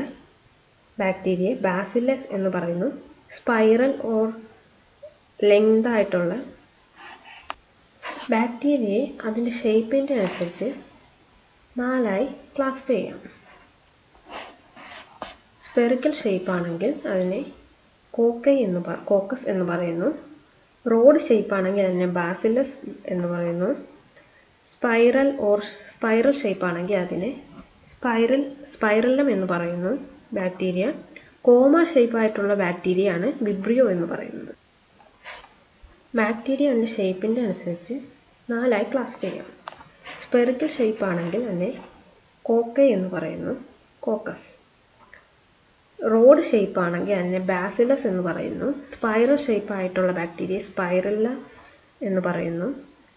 ബാക്ടീരിയയെ ബാസിലസ് എന്ന് പറയുന്നു. സ്പൈറൽ ഓർ ലെങ്ത് ആയിട്ടുള്ള ബാക്ടീരിയയെ അതിൻ്റെ ഷേപ്പിൻ്റെ അനുസരിച്ച് 4 ക്ലാസിഫൈ ചെയ്യാം. സ്പെറിക്കൽ ഷേപ്പാണെങ്കിൽ അതിനെ കോക്കസ് എന്ന് പറയുന്നു. റോഡ് ഷേപ്പാണെങ്കിൽ അതിനെ ബാസിലസ് എന്ന് പറയുന്നു. സ്പൈറൽ ഷേപ്പാണെങ്കിൽ അതിനെ സ്പൈറല്ലം എന്ന് പറയുന്നു. ബാക്ടീരിയ കോമ ഷേപ്പായിട്ടുള്ള ബാക്ടീരിയയാണ് വിബ്രിയോ എന്ന് പറയുന്നത്. ബാക്ടീരിയ അതിൻ്റെ ഷേപ്പിൻ്റെ അനുസരിച്ച് 4 ക്ലാസിഫൈ ചെയ്യാം. സ്പെറിക്കൽ ഷേപ്പാണെങ്കിൽ അതിനെ കോക്കൈ എന്ന് പറയുന്നു, കോക്കസ്. റോഡ് ഷേപ്പാണെങ്കിൽ അതിനെ ബാസിലസ് എന്ന് പറയുന്നു. സ്പൈറൽ ഷേപ്പായിട്ടുള്ള ബാക്ടീരിയ സ്പൈറല്ല എന്ന് പറയുന്നു.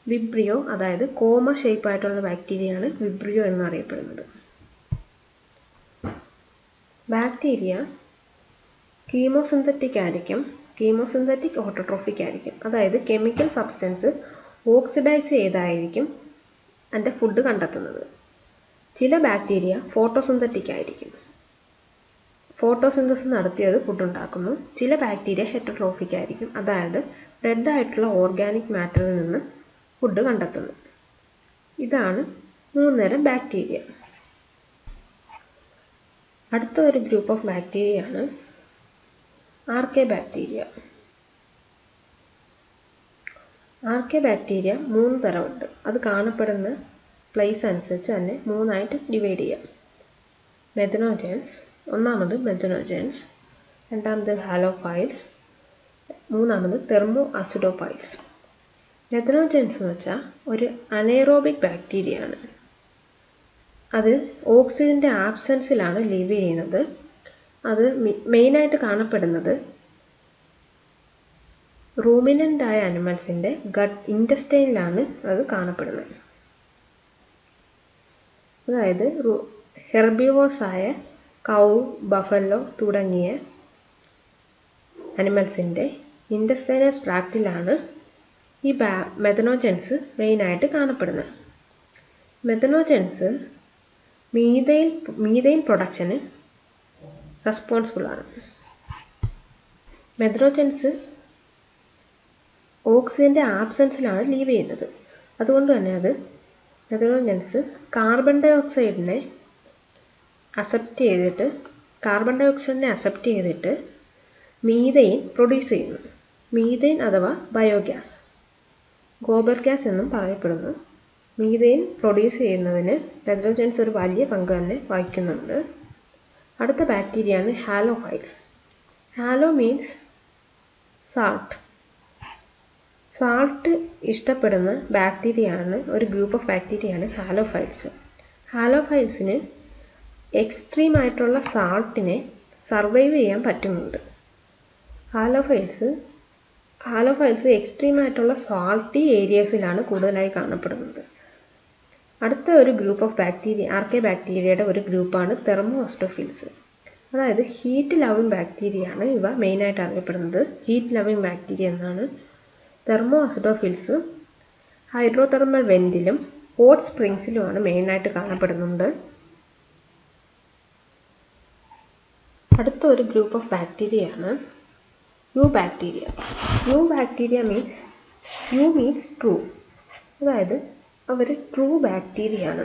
വിബ്രിയോ, അതായത് കോമ ഷേപ്പായിട്ടുള്ള ബാക്ടീരിയയാണ് വിബ്രിയോ എന്നറിയപ്പെടുന്നത്. ബാക്ടീരിയ കീമോസിന്തറ്റിക് ആയിരിക്കും, കീമോസിന്തറ്റിക് ഓട്ടോട്രോഫിക് ആയിരിക്കും. അതായത് കെമിക്കൽ സബ്സ്റ്റൻസ് ഓക്സിഡൈസ് ചെയ്തായിരിക്കും അതിൻ്റെ ഫുഡ് കണ്ടെത്തുന്നത്. ചില ബാക്ടീരിയ ഫോട്ടോസിന്തറ്റിക് ആയിരിക്കും, ഫോട്ടോസിന്തസിസ് നടത്തിയത് ഫുഡ് ഉണ്ടാക്കുന്നു. ചില ബാക്ടീരിയ ഹെറ്ററോട്രോഫിക് ആയിരിക്കും, അതായത് ഡെഡ് ആയിട്ടുള്ള ഓർഗാനിക് മാറ്ററിൽ നിന്ന് ഫുഡ് കണ്ടെത്തുന്നു. ഇതാണ് 3 തരം ബാക്ടീരിയ. അടുത്ത ഒരു ഗ്രൂപ്പ് ഓഫ് ബാക്ടീരിയയാണ് ആർക്കെ ബാക്ടീരിയ. ആർക്കെ ബാക്ടീരിയ 3 തരമുണ്ട്. അത് കാണപ്പെടുന്ന പ്ലേസ് അനുസരിച്ച് തന്നെ 3 ഡിവൈഡ് ചെയ്യാം. ഒന്നാമത് മെഥനോജൻസ്, രണ്ടാമത് ഹാലോഫൈൽസ്, മൂന്നാമത് തെർമോ അസിഡോഫൈൽസ്. മെഥനോജൻസ് എന്ന് വെച്ചാൽ ഒരു അനൈറോബിക് ബാക്ടീരിയ ആണ്. അത് ഓക്സിജൻ്റെ ആബ്സെൻസിലാണ് ലിവ് ചെയ്യുന്നത്. അത് മെയിനായിട്ട് കാണപ്പെടുന്നത് റൂമിനൻ്റായ അനിമൽസിൻ്റെ ഇൻറ്റസ്റ്റൈനിലാണ് അത് കാണപ്പെടുന്നത്. അതായത് ഹെർബിവോസായ കൗ, ബഫല്ലോ തുടങ്ങിയ അനിമൽസിൻ്റെ ഇൻറ്റസ്റ്റൈനൽ ട്രാക്റ്റിലാണ് ഈ മെഥനോജൻസ് മെയിനായിട്ട് കാണപ്പെടുന്നത്. മെഥനോജൻസ് മീഥൈൻ പ്രൊഡക്ഷന് റെസ്പോൺസിബിളാണ്. മെഥനോജൻസ് ഓക്സിജൻ്റെ ആബ്സെൻസിലാണ് ലീവ് ചെയ്യുന്നത്. അതുകൊണ്ട് തന്നെ മെഥനോജൻസ് കാർബൺ ഡൈ ഓക്സൈഡിനെ അക്സെപ്റ്റ് ചെയ്തിട്ട് മീഥൈൻ പ്രൊഡ്യൂസ് ചെയ്യുന്നു. മീഥൈൻ അഥവാ ബയോഗ്യാസ്, ഗോബർ ഗ്യാസ് എന്നും പറയപ്പെടുന്നു. മീഥൈൻ പ്രൊഡ്യൂസ് ചെയ്യുന്നതിന് മെഥനോജൻസ് ഒരു വലിയ പങ്ക് തന്നെ വഹിക്കുന്നുണ്ട്. അടുത്ത ബാക്ടീരിയയാണ് ഹാലോഫൈൽസ്. ഹാലോ മീൻസ് സാൾട്ട് ഇഷ്ടപ്പെടുന്ന ബാക്ടീരിയയാണ്, ഒരു ഗ്രൂപ്പ് ഓഫ് ബാക്ടീരിയയാണ് ഹാലോഫൈൽസ്. ഹാലോഫൈൽസിന് എക്സ്ട്രീം ആയിട്ടുള്ള സാൾട്ടിനെ സർവൈവ് ചെയ്യാൻ പറ്റുന്നുണ്ട്. ഹാലോഫൈൽസ് എക്സ്ട്രീം ആയിട്ടുള്ള സാൾട്ടി ഏരിയസിലാണ് കൂടുതലായി കാണപ്പെടുന്നത്. അടുത്ത ഒരു ഗ്രൂപ്പ് ഓഫ് ബാക്ടീരിയ, ആർക്കെ ബാക്ടീരിയയുടെ ഒരു ഗ്രൂപ്പാണ് തെർമോ അസിഡോഫിൽസ്. അതായത് ഹീറ്റ് ലവിങ് ബാക്ടീരിയയാണ് ഇവ മെയിനായിട്ട് അറിയപ്പെടുന്നത്. ഹീറ്റ് ലവിങ് ബാക്ടീരിയ എന്നാണ്. തെർമോ അസിഡോഫിൽസ് ഹൈഡ്രോതെർമൽ വെന്റിലും ഹോട്ട് സ്പ്രിങ്സിലുമാണ് മെയിനായിട്ട് കാണപ്പെടുന്നുണ്ട്. അടുത്ത ഒരു ഗ്രൂപ്പ് ഓഫ് ബാക്ടീരിയയാണ് eubacteria. Eubacteria means eu means true, അതായത് അവർ ട്രൂ ബാക്ടീരിയയാണ്.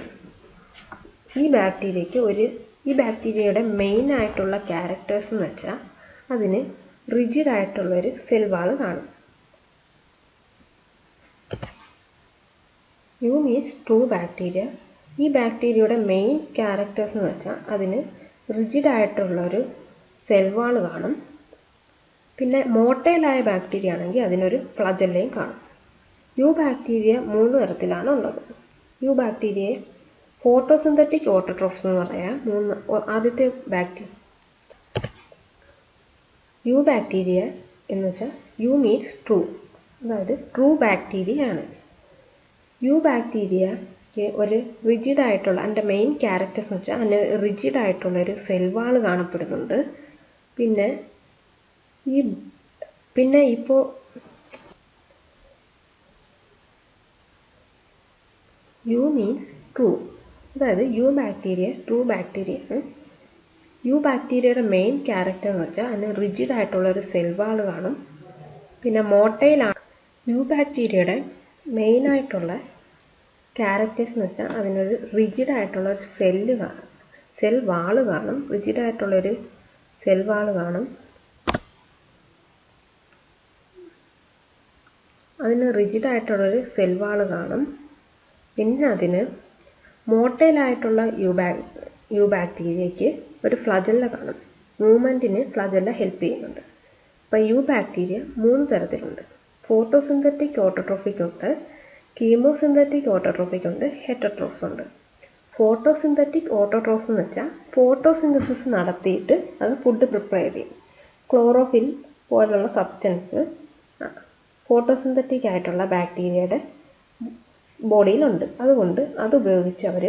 ഈ ബാക്ടീരിയയുടെ മെയിൻ ആയിട്ടുള്ള ക്യാരക്ടേഴ്സ് എന്ന് വെച്ചാൽ അതിന് റിജിഡ് ആയിട്ടുള്ളൊരു സെൽ വാൾ കാണും. Eu means true bacteria. ഈ ബാക്ടീരിയയുടെ മെയിൻ ക്യാരക്ടേഴ്സ് എന്ന് വെച്ചാൽ അതിന് റിജിഡ് ആയിട്ടുള്ളൊരു സെൽ വാൾ കാണും. പിന്നെ മോട്ടൈലായ ബാക്ടീരിയ ആണെങ്കിൽ അതിനൊരു ഫ്ലജല്ലയും കാണും. യു ബാക്ടീരിയ 3 തരത്തിലാണ് ഉള്ളത്. യു ബാക്ടീരിയയെ ഫോട്ടോസിന്തറ്റിക് ഓട്ടോട്രോഫ്സ് എന്ന് പറയാം. ആദ്യത്തെ യു ബാക്ടീരിയ എന്ന് വെച്ചാൽ യു മീൻസ് ട്രൂ, അതായത് ട്രൂ ബാക്ടീരിയ ആണ്. യു ബാക്ടീരിയയ്ക്ക് ഒരു റിജിഡ് ആയിട്ടുള്ള, അതിൻ്റെ മെയിൻ ക്യാരക്ടേഴ്സ് എന്ന് വെച്ചാൽ അതിന് റിജിഡ് ആയിട്ടുള്ളൊരു സെൽ വാൾ കാണപ്പെടുന്നുണ്ട്. പിന്നെ ഇപ്പോൾ യു മീൻസ് ട്രൂ, അതായത് യു ബാക്ടീരിയ ട്രൂ ബാക്ടീരിയ ആണ്. യു ബാക്ടീരിയയുടെ മെയിൻ ക്യാരക്ടർ എന്ന് വെച്ചാൽ അതിന് റിജിഡ് ആയിട്ടുള്ളൊരു സെൽ വാൾ കാണും. പിന്നെ മോട്ടൈലാണ്. യു ബാക്ടീരിയയുടെ മെയിൻ ആയിട്ടുള്ള ക്യാരക്ടേഴ്സ് എന്ന് വെച്ചാൽ അതിനൊരു റിജിഡ് ആയിട്ടുള്ളൊരു സെൽ വാൾ കാണും. റിജിഡ് ആയിട്ടുള്ളൊരു സെൽ വാൾ കാണും. പിന്നെ അതിന് മോട്ടൈലായിട്ടുള്ള യു ബാക്ടീരിയയ്ക്ക് ഒരു ഫ്ലജല്ല കാണും. മൂവ്മെൻറ്റിന് ഫ്ലജല്ല ഹെൽപ്പ് ചെയ്യുന്നുണ്ട്. അപ്പോൾ യു ബാക്ടീരിയ 3 തരത്തിലുണ്ട്. ഫോട്ടോസിന്തറ്റിക് ഓട്ടോട്രോഫിക് ഉണ്ട്, കീമോസിന്തറ്റിക് ഓട്ടോട്രോഫിക് ഉണ്ട്, ഹെറ്ററോട്രോഫ്സ് ഉണ്ട്. ഫോട്ടോസിന്തറ്റിക് ഓട്ടോട്രോഫ്സ് എന്ന് വെച്ചാൽ ഫോട്ടോസിന്തസിസ് നടത്തിയിട്ട് അത് ഫുഡ് പ്രിപ്പയർ ചെയ്യും. ക്ലോറോഫിൽ പോലുള്ള സബ്സ്റ്റൻസ് ഫോട്ടോസിന്തറ്റിക് ആയിട്ടുള്ള ബാക്ടീരിയയുടെ ബോഡിയിലുണ്ട്. അതുകൊണ്ട് അതുപയോഗിച്ച് അവർ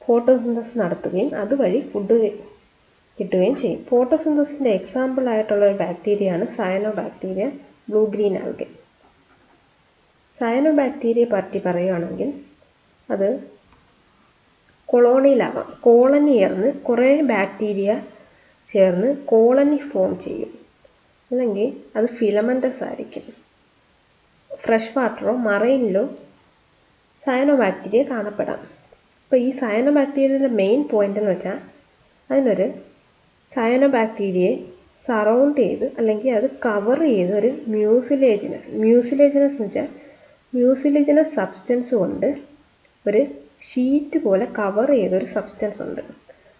ഫോട്ടോസിന്തസിസ് നടത്തുകയും അതുവഴി ഫുഡ് കിട്ടുകയും ചെയ്യും. ഫോട്ടോസിന്തസിൻ്റെ എക്സാമ്പിൾ ആയിട്ടുള്ള ഒരു ബാക്ടീരിയയാണ് സയനോബാക്ടീരിയ, ബ്ലൂ ഗ്രീൻ ആൽഗെ. സയനോബാക്ടീരിയയെ പറ്റി പറയുകയാണെങ്കിൽ അത് കൊളോണിയിലാവാം. കോളനി ചേർന്ന് കുറേ ബാക്ടീരിയ ചേർന്ന് കോളനി ഫോം ചെയ്യും. അല്ലെങ്കിൽ അത് ഫിലമെൻ്റസ് ആയിരിക്കും. ഫ്രഷ് വാട്ടറോ മറൈനിലോ സയനോബാക്ടീരിയ കാണപ്പെടാം. അപ്പോൾ ഈ സയനോബാക്ടീരിയയുടെ മെയിൻ പോയിന്റ് എന്ന് വെച്ചാൽ അതിനൊരു സയനോബാക്ടീരിയയെ സറൗണ്ട് ചെയ്ത് അല്ലെങ്കിൽ അത് കവർ ചെയ്ത് ഒരു മ്യൂസിലേജിനസ് എന്ന് വെച്ചാൽ മ്യൂസിലേജിനസ് സബ്സ്റ്റൻസ് കൊണ്ട് ഒരു ഷീറ്റ് പോലെ കവർ ചെയ്തൊരു സബ്സ്റ്റൻസ് ഉണ്ട്.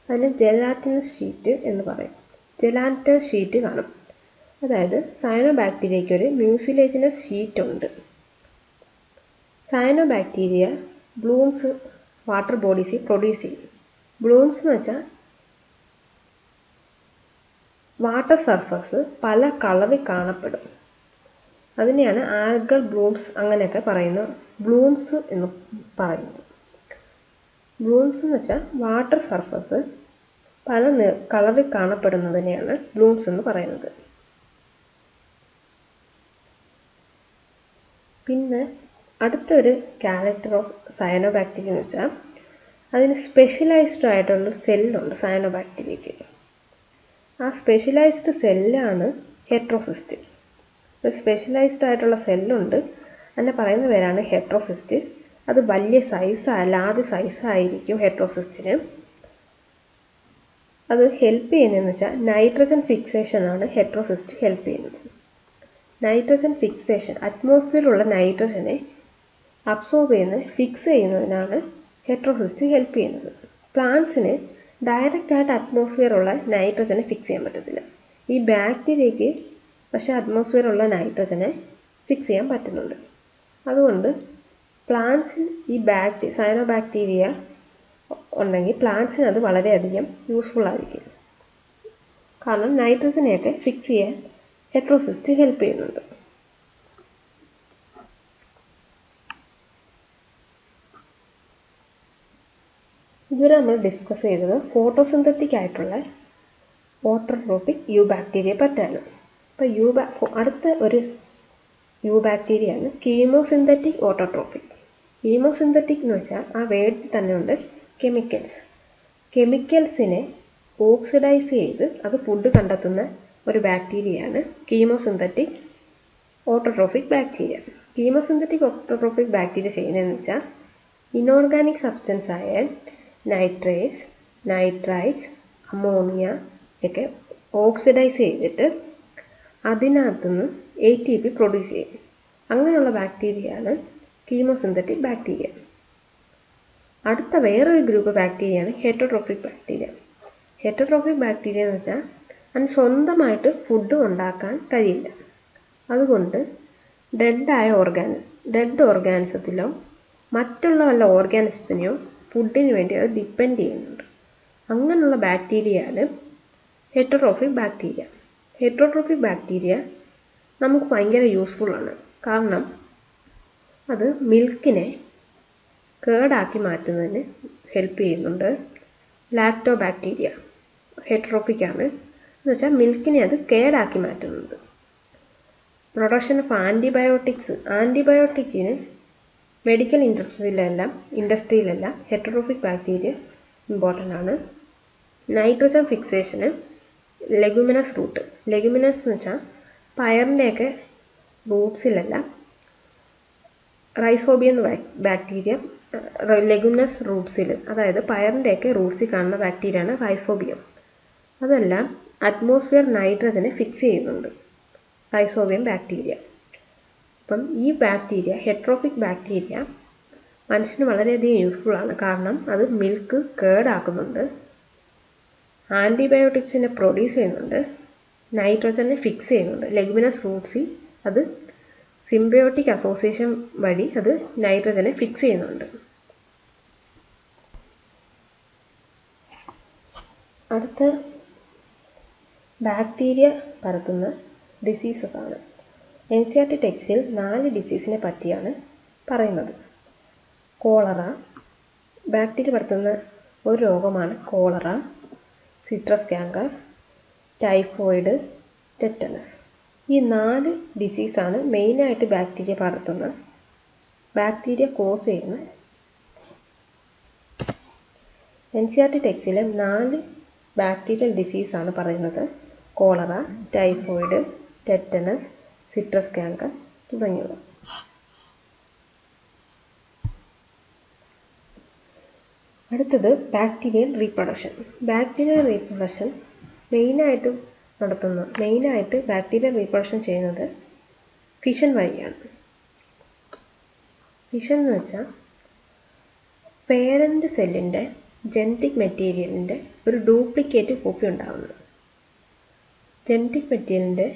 അതിന് ജെലാറ്റിനസ് ഷീറ്റ് എന്ന് പറയും. ജെലാറ്റിനസ് ഷീറ്റ് കാണും. അതായത് സയനോബാക്ടീരിയയ്ക്ക് ഒരു മ്യൂസിലേജിനസ് ഷീറ്റ് ഉണ്ട്. സയനോബാക്ടീരിയ ബ്ലൂംസ് വാട്ടർ ബോഡീസിൽ പ്രൊഡ്യൂസ് ചെയ്യും. ബ്ലൂംസ് എന്ന് വെച്ചാൽ വാട്ടർ സർഫസ് പല കളറിൽ കാണപ്പെടും. അതിനെയാണ് ആൽഗൽ ബ്ലൂംസ് അങ്ങനെയൊക്കെ പറയുന്നത്, ബ്ലൂംസ് എന്ന് പറയുന്നത്. ബ്ലൂംസ് എന്ന് വെച്ചാൽ വാട്ടർ സർഫസ് പല കളറിൽ കാണപ്പെടുന്നതിനെയാണ് ബ്ലൂംസ് എന്ന് പറയുന്നത്. പിന്നെ അടുത്തൊരു ക്യാരക്ടർ ഓഫ് സയനോബാക്ടീരിയ എന്ന് വെച്ചാൽ അതിന് സ്പെഷ്യലൈസ്ഡ് ആയിട്ടുള്ള സെല്ലുണ്ട് സയനോബാക്ടീരിയയ്ക്ക്. ആ സ്പെഷ്യലൈസ്ഡ് സെല്ലാണ് ഹെറ്ററോസിസ്റ്റ്. ഒരു സ്പെഷ്യലൈസ്ഡ് ആയിട്ടുള്ള സെല്ലുണ്ട്, അതിനെ പറയുന്ന പേരാണ് ഹെറ്ററോസിസ്റ്റ്. അത് വലിയ ലാർജ് സൈസായിരിക്കും ഹെറ്ററോസിസ്റ്റിന്. അത് ഹെൽപ്പ് ചെയ്യുന്നതെന്ന് വെച്ചാൽ നൈട്രജൻ ഫിക്സേഷനാണ് ഹെറ്ററോസിസ്റ്റ് ഹെൽപ്പ് ചെയ്യുന്നത്. നൈട്രജൻ ഫിക്സേഷൻ, അറ്റ്മോസ്ഫിയറിലുള്ള നൈട്രജനെ അബ്സോർബ് ഫിക്സ് ചെയ്യുന്നതിനാണ് ഹെറ്ററോസിസ്റ്റ് ഹെൽപ്പ് ചെയ്യുന്നത്. പ്ലാന്റ്സിന് ഡയറക്റ്റായിട്ട് അറ്റ്മോസ്ഫിയറുള്ള നൈട്രജനെ ഫിക്സ് ചെയ്യാൻ പറ്റത്തില്ല. ഈ ബാക്ടീരിയയ്ക്ക് പക്ഷേ അറ്റ്മോസ്ഫിയറുള്ള നൈട്രജനെ ഫിക്സ് ചെയ്യാൻ പറ്റുന്നുണ്ട്. അതുകൊണ്ട് പ്ലാന്റ്സിൽ ഈ സയനോബാക്ടീരിയ ഉണ്ടെങ്കിൽ പ്ലാന്റ്സിന് അത് വളരെയധികം യൂസ്ഫുൾ ആയിരിക്കും. കാരണം നൈട്രജനെയൊക്കെ ഫിക്സ് ചെയ്യാൻ ഹെറ്ററോസിസ്റ്റ് ഹെൽപ്പ് ചെയ്യുന്നുണ്ട്. ഇതുവരെ നമ്മൾ ഡിസ്കസ് ചെയ്തത് ഫോട്ടോസിന്തറ്റിക് ആയിട്ടുള്ള ഓട്ടോട്രോഫിക് യു ബാക്ടീരിയയെ പറ്റാണ്. അപ്പോൾ അടുത്ത ഒരു യു ബാക്ടീരിയയാണ് കീമോസിന്തറ്റിക് ഓട്ടോട്രോഫിക്. കീമോസിന്തറ്റിക് എന്ന് വെച്ചാൽ ആ വേർഡിൽ തന്നെ ഉണ്ട് കെമിക്കൽസ്. കെമിക്കൽസിനെ ഓക്സിഡൈസ് ചെയ്ത് അത് ഫുഡ് കണ്ടെത്തുന്ന ഒരു ബാക്ടീരിയയാണ് chemosynthetic autotrophic bacteria. Chemosynthetic autotrophic bacteria ചെയ്യുന്നതെന്ന് വെച്ചാൽ ഇനോർഗാനിക് സബ്സ്റ്റൻസ് ആയ നൈട്രേറ്റ്സ്, നൈട്രൈറ്റ്സ്, അമോണിയ ഒക്കെ ഓക്സിഡൈസ് ചെയ്തിട്ട് അതിനകത്തുനിന്ന് ATP പ്രൊഡ്യൂസ് ചെയ്യും. അങ്ങനെയുള്ള ബാക്ടീരിയയാണ് കീമോസിന്തറ്റിക് ബാക്ടീരിയ. അടുത്ത വേറൊരു ഗ്രൂപ്പ് ബാക്ടീരിയയാണ് ഹെറ്ററോട്രോഫിക് ബാക്ടീരിയ. ഹെറ്ററോട്രോഫിക് ബാക്ടീരിയ എന്ന് വെച്ചാൽ അതിന് സ്വന്തമായിട്ട് ഫുഡ് ഉണ്ടാക്കാൻ കഴിയില്ല. അതുകൊണ്ട് ഡെഡ് ഓർഗാനിസത്തിലോ മറ്റുള്ള വല്ല ഓർഗാനിസത്തിനെയോ ഫുഡിന് വേണ്ടി അത് ഡിപ്പെൻഡ് ചെയ്യുന്നുണ്ട്. അങ്ങനെയുള്ള ബാക്ടീരിയയാണ് ഹെറ്ററോട്രോഫിക് ബാക്ടീരിയ. ഹെറ്ററോട്രോഫിക് ബാക്ടീരിയ നമുക്ക് ഭയങ്കര യൂസ്ഫുള്ളാണ്. കാരണം അത് മിൽക്കിനെ കേടാക്കി മാറ്റുന്നതിന് ഹെൽപ്പ് ചെയ്യുന്നുണ്ട്. ലാക്ടോബാക്ടീരിയ ഹെറ്ററോട്രോഫിക് ആണ് എന്ന് വെച്ചാൽ മിൽക്കിനെ അത് കേടാക്കി മാറ്റുന്നുണ്ട്. പ്രൊഡക്ഷൻ ഓഫ് ആൻറ്റിബയോട്ടിക്കിന് മെഡിക്കൽ ഇൻഡസ്ട്രിയിലെല്ലാം ഹെറ്ററോട്രോഫിക് ബാക്ടീരിയ ഇമ്പോർട്ടൻ്റ് ആണ്. നൈട്രജൻ ഫിക്സേഷന് ലെഗുമിനസ് എന്ന് വെച്ചാൽ പയറിൻ്റെയൊക്കെ റൂട്ട്സിലെല്ലാം റൈസോബിയം ബാക്ടീരിയ ലെഗുമിനസ് റൂട്ട്സിൽ, അതായത് പയറിൻ്റെയൊക്കെ റൂട്ട്സിൽ കാണുന്ന ബാക്ടീരിയയാണ് റൈസോബിയം. അതെല്ലാം അറ്റ്മോസ്ഫിയർ നൈട്രജനെ ഫിക്സ് ചെയ്യുന്നുണ്ട്, റൈസോബിയം ബാക്ടീരിയ. അപ്പം ഈ ബാക്ടീരിയ ഹെറ്ററോട്രോഫിക് ബാക്ടീരിയ മനുഷ്യന് വളരെയധികം യൂസ്ഫുൾ ആണ്. കാരണം അത് മിൽക്ക് കേടാക്കുന്നുണ്ട്, ആൻറ്റിബയോട്ടിക്സിനെ പ്രൊഡ്യൂസ് ചെയ്യുന്നുണ്ട്, നൈട്രജനെ ഫിക്സ് ചെയ്യുന്നുണ്ട്. ലെഗുമിനസ് റൂട്ട്സിൽ അത് സിംബയോട്ടിക് അസോസിയേഷൻ വഴി അത് നൈട്രജനെ ഫിക്സ് ചെയ്യുന്നുണ്ട്. അടുത്ത ബാക്ടീരിയ പരത്തുന്ന ഡിസീസസ് ആണ്. NCERT ടെക്സ്റ്റിൽ 4 ഡിസീസിനെ പറ്റിയാണ് പറയുന്നത്. കോളറ, ബാക്ടീരിയ പരത്തുന്ന ഒരു രോഗമാണ് cholera, citrus canker, typhoid, tetanus. ഈ 4 ഡിസീസാണ് മെയിനായിട്ട് ബാക്ടീരിയ പരത്തുന്ന, ബാക്ടീരിയ കോസ് ചെയ്യുന്ന. NCERT ടെക്സ്റ്റിലെ 4 ബാക്ടീരിയൽ ഡിസീസാണ് പറയുന്നത്. Cholera, typhoid, tetanus, citrus canker തുടങ്ങിയവ. അടുത്തത് ബാക്ടീരിയൽ റീപ്രൊഡക്ഷൻ. ബാക്ടീരിയൽ റീപ്രൊഡക്ഷൻ മെയിനായിട്ട് ബാക്ടീരിയൽ റീപ്രൊഡക്ഷൻ ചെയ്യുന്നത് ഫിഷൻ വഴിയാണ്. ഫിഷൻ എന്ന് വെച്ചാൽ പേരൻ്റ് സെല്ലിൻ്റെ ജനറ്റിക് മെറ്റീരിയലിൻ്റെ ഒരു ഡ്യൂപ്ലിക്കേറ്റ് കോപ്പി ഉണ്ടാകുന്നത്. ജനറ്റിക് മെറ്റീരിയലിൻ്റെ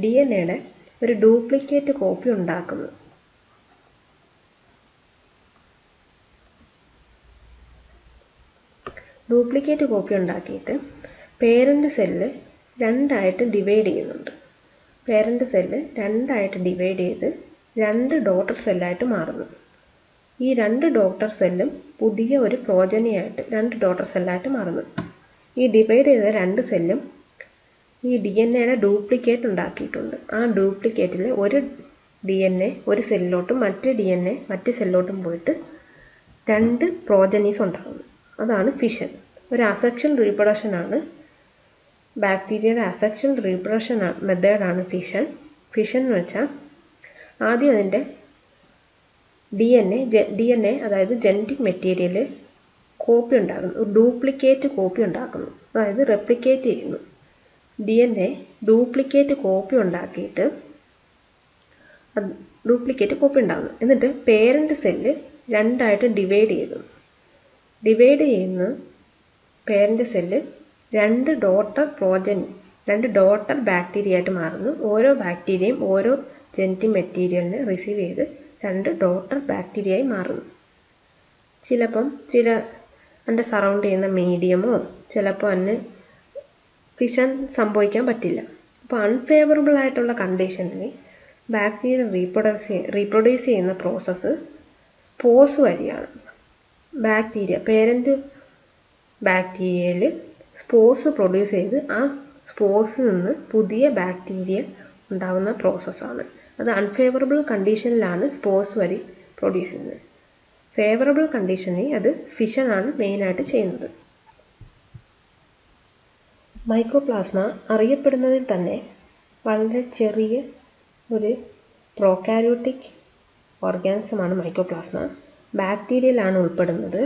DNA ഒരു ഡ്യൂപ്ലിക്കേറ്റ് കോപ്പി ഉണ്ടാക്കുന്നത്. ഡ്യൂപ്ലിക്കേറ്റ് കോപ്പി ഉണ്ടാക്കിയിട്ട് പേരൻ്റ് സെല്ല് 2 ഡിവൈഡ് ചെയ്യുന്നുണ്ട്. പേരൻ്റ് സെല്ല് 2 ഡിവൈഡ് ചെയ്ത് 2 ഡോട്ടർ സെല്ലായിട്ട് മാറുന്നു. ഈ 2 ഡോട്ടർ സെല്ലും പുതിയ ഒരു പ്രോജനിയായിട്ട് 2 ഡോട്ടർ സെല്ലായിട്ട് മാറുന്നു. ഈ ഡിവൈഡ് ചെയ്ത 2 സെല്ലും ഈ DNA ഡ്യൂപ്ലിക്കേറ്റ് ഉണ്ടാക്കിയിട്ടുണ്ട്. ആ ഡ്യൂപ്ലിക്കേറ്റിൽ ഒരു DNA ഒരു സെല്ലിലോട്ടും മറ്റേ DNA മറ്റു സെല്ലിലോട്ടും പോയിട്ട് 2 പ്രോജനീസ് ഉണ്ടാകുന്നു. അതാണ് ഫിഷൻ. ഒരു അസെക്ഷൽ റീപ്രൊഡക്ഷനാണ് ബാക്ടീരിയയുടെ അസെക്ഷൽ റീപ്രൊഡക്ഷൻ മെത്തേഡാണ് ഫിഷൻ. ഫിഷൻ എന്ന് വെച്ചാൽ ആദ്യം അതിൻ്റെ DNA അതായത് ജനറ്റിക് മെറ്റീരിയൽ കോപ്പി ഉണ്ടാകുന്നു, ഡ്യൂപ്ലിക്കേറ്റ് കോപ്പി ഉണ്ടാക്കുന്നു, അതായത് റെപ്ലിക്കേറ്റ് ചെയ്യുന്നു. DNA ഡ്യൂപ്ലിക്കേറ്റ് കോപ്പി ഉണ്ടാക്കിയിട്ട് ഡ്യൂപ്ലിക്കേറ്റ് കോപ്പി ഉണ്ടാകുന്നു. എന്നിട്ട് പേരൻ്റ് സെല്ല് 2 ഡിവൈഡ് ചെയ്യുന്ന പേരൻ്റ് സെല്ല് 2 ഡോട്ടർ ബാക്ടീരിയ ആയിട്ട് മാറുന്നു. ഓരോ ബാക്ടീരിയയും ഓരോ ജനറ്റിക് മെറ്റീരിയലിനെ റിസീവ് ചെയ്ത് 2 ഡോട്ടർ ബാക്ടീരിയയായി മാറുന്നു. ചിലപ്പം അതിൻ്റെ സറൗണ്ട് ചെയ്യുന്ന മീഡിയമോ ചിലപ്പോൾ അതിന് ഫിഷൻ സംഭവിക്കാൻ പറ്റില്ല. അപ്പോൾ അൺഫേവറബിൾ ആയിട്ടുള്ള കണ്ടീഷനിൽ ബാക്ടീരിയ റീപ്രൊഡ്യൂസ് ചെയ്യുന്ന പ്രോസസ്സ് സ്പോർസ് വഴിയാണ്. പേരൻ്റ് ബാക്ടീരിയയിൽ സ്പോർസ് പ്രൊഡ്യൂസ് ചെയ്ത് ആ സ്പോർസിൽ നിന്ന് പുതിയ ബാക്ടീരിയ ഉണ്ടാകുന്ന പ്രോസസ്സാണ്. അത് അൺഫേവറബിൾ കണ്ടീഷനിലാണ് സ്പോർസ് വഴി പ്രൊഡ്യൂസ് ചെയ്യുന്നത്. ഫേവറബിൾ കണ്ടീഷനിൽ അത് ഫിഷനാണ് മെയിനായിട്ട് ചെയ്യുന്നത്. മൈക്കോപ്ലാസ്മ അറിയപ്പെടുന്നതിൽ തന്നെ വളരെ ചെറിയ ഒരു പ്രോകാരിയോട്ടിക് ഓർഗാനിസമാണ് മൈക്കോപ്ലാസ്മ. ബാക്ടീരിയയിലാണ് ഉൾപ്പെടുന്നത്.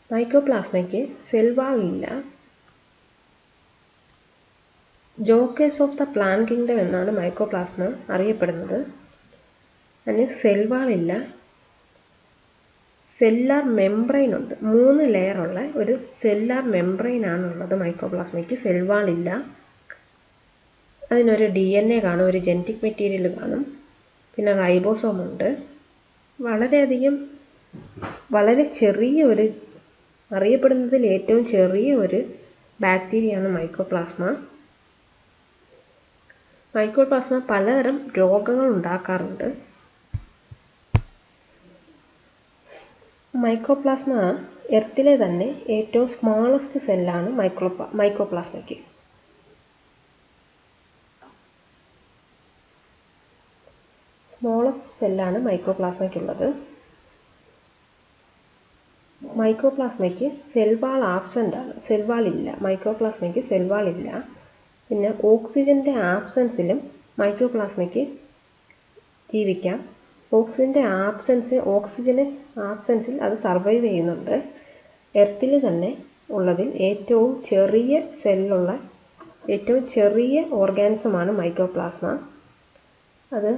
മൈക്കോപ്ലാസ്മയ്ക്ക് സെൽ വാൾ ഇല്ല. Jokers of the plant kingdom എന്നാണ് മൈക്കോപ്ലാസ്മ അറിയപ്പെടുന്നത്. അതിന് സെൽ വാൾ ഇല്ല. സെല്ലാർ മെംബ്രെയിൻ ഉണ്ട്. 3 ലെയറുള്ള ഒരു സെല്ലാർ മെംബ്രെയിൻ ആണുള്ളത് മൈക്കോപ്ലാസ്മയ്ക്ക്. സെൽ വാൾ ഇല്ല. അതിനൊരു DNA കാണും, ഒരു ജനറ്റിക് മെറ്റീരിയൽ കാണും, പിന്നെ റൈബോസോം ഉണ്ട്. വളരെ ചെറിയ ഒരു, അറിയപ്പെടുന്നതിൽ ഏറ്റവും ചെറിയ ഒരു ബാക്ടീരിയയാണ് മൈക്കോപ്ലാസ്മ. മൈക്കോപ്ലാസ്മ പലതരം രോഗങ്ങൾ ഉണ്ടാക്കാറുണ്ട്. മൈക്കോപ്ലാസ്മ എർത്തിലെ തന്നെ ഏറ്റവും സ്മാളസ്റ്റ് സെല്ലാണ് മൈക്കോപ്ലാസ്മയ്ക്ക്. സ്മോളസ്റ്റ് സെല്ലാണ് മൈക്കോപ്ലാസ്മയ്ക്കുള്ളത്. മൈക്കോപ്ലാസ്മയ്ക്ക് സെൽവാൾ ആബ്സെൻ്റ് ആണ്. സെൽവാൾ ഇല്ല. മൈക്കോപ്ലാസ്മയ്ക്ക് സെൽവാൾ ഇല്ല. പിന്നെ ഓക്സിജൻ്റെ ആബ്സെൻസിലും മൈക്കോപ്ലാസ്മയ്ക്ക് ജീവിക്കാം. ഓക്സിജൻ്റെ ആബ്സെൻസിൽ അത് സർവൈവ് ചെയ്യുന്നുണ്ട്. എർത്തിൽ തന്നെ ഉള്ളതിൽ ഏറ്റവും ചെറിയ സെല്ലുള്ള ഏറ്റവും ചെറിയ ഓർഗാനിസമാണ് മൈക്കോപ്ലാസ്മ. അത്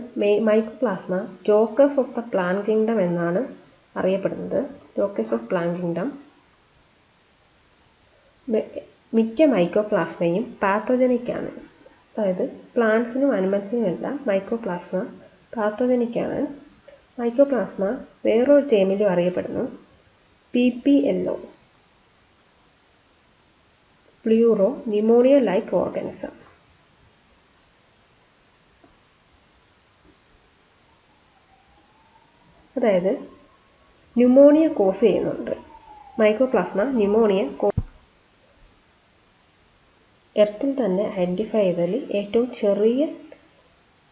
mycoplasma jokers of the plant kingdom എന്നാണ് അറിയപ്പെടുന്നത്. Jokers of plant kingdom. മിക്ക മൈക്കോപ്ലാസ്മയും പാത്തോജനിക്കാണ്. അതായത് പ്ലാന്റ്സിനും അനിമൽസിനും എല്ലാം മൈക്കോപ്ലാസ്മ പാത്തോജനിക്കാണ്. മൈക്കോപ്ലാസ്മ വേറൊരു ടേമിലും അറിയപ്പെടുന്നു, PPLO, pleuro pneumonia like organism. അതായത് ന്യൂമോണിയ കോസ് ചെയ്യുന്നുണ്ട്. മൈക്കോപ്ലാസ്മ ന്യൂമോണിയ എർത്തിൽ തന്നെ ഐഡൻറ്റിഫൈ ചെയ്തതിൽ ഏറ്റവും ചെറിയ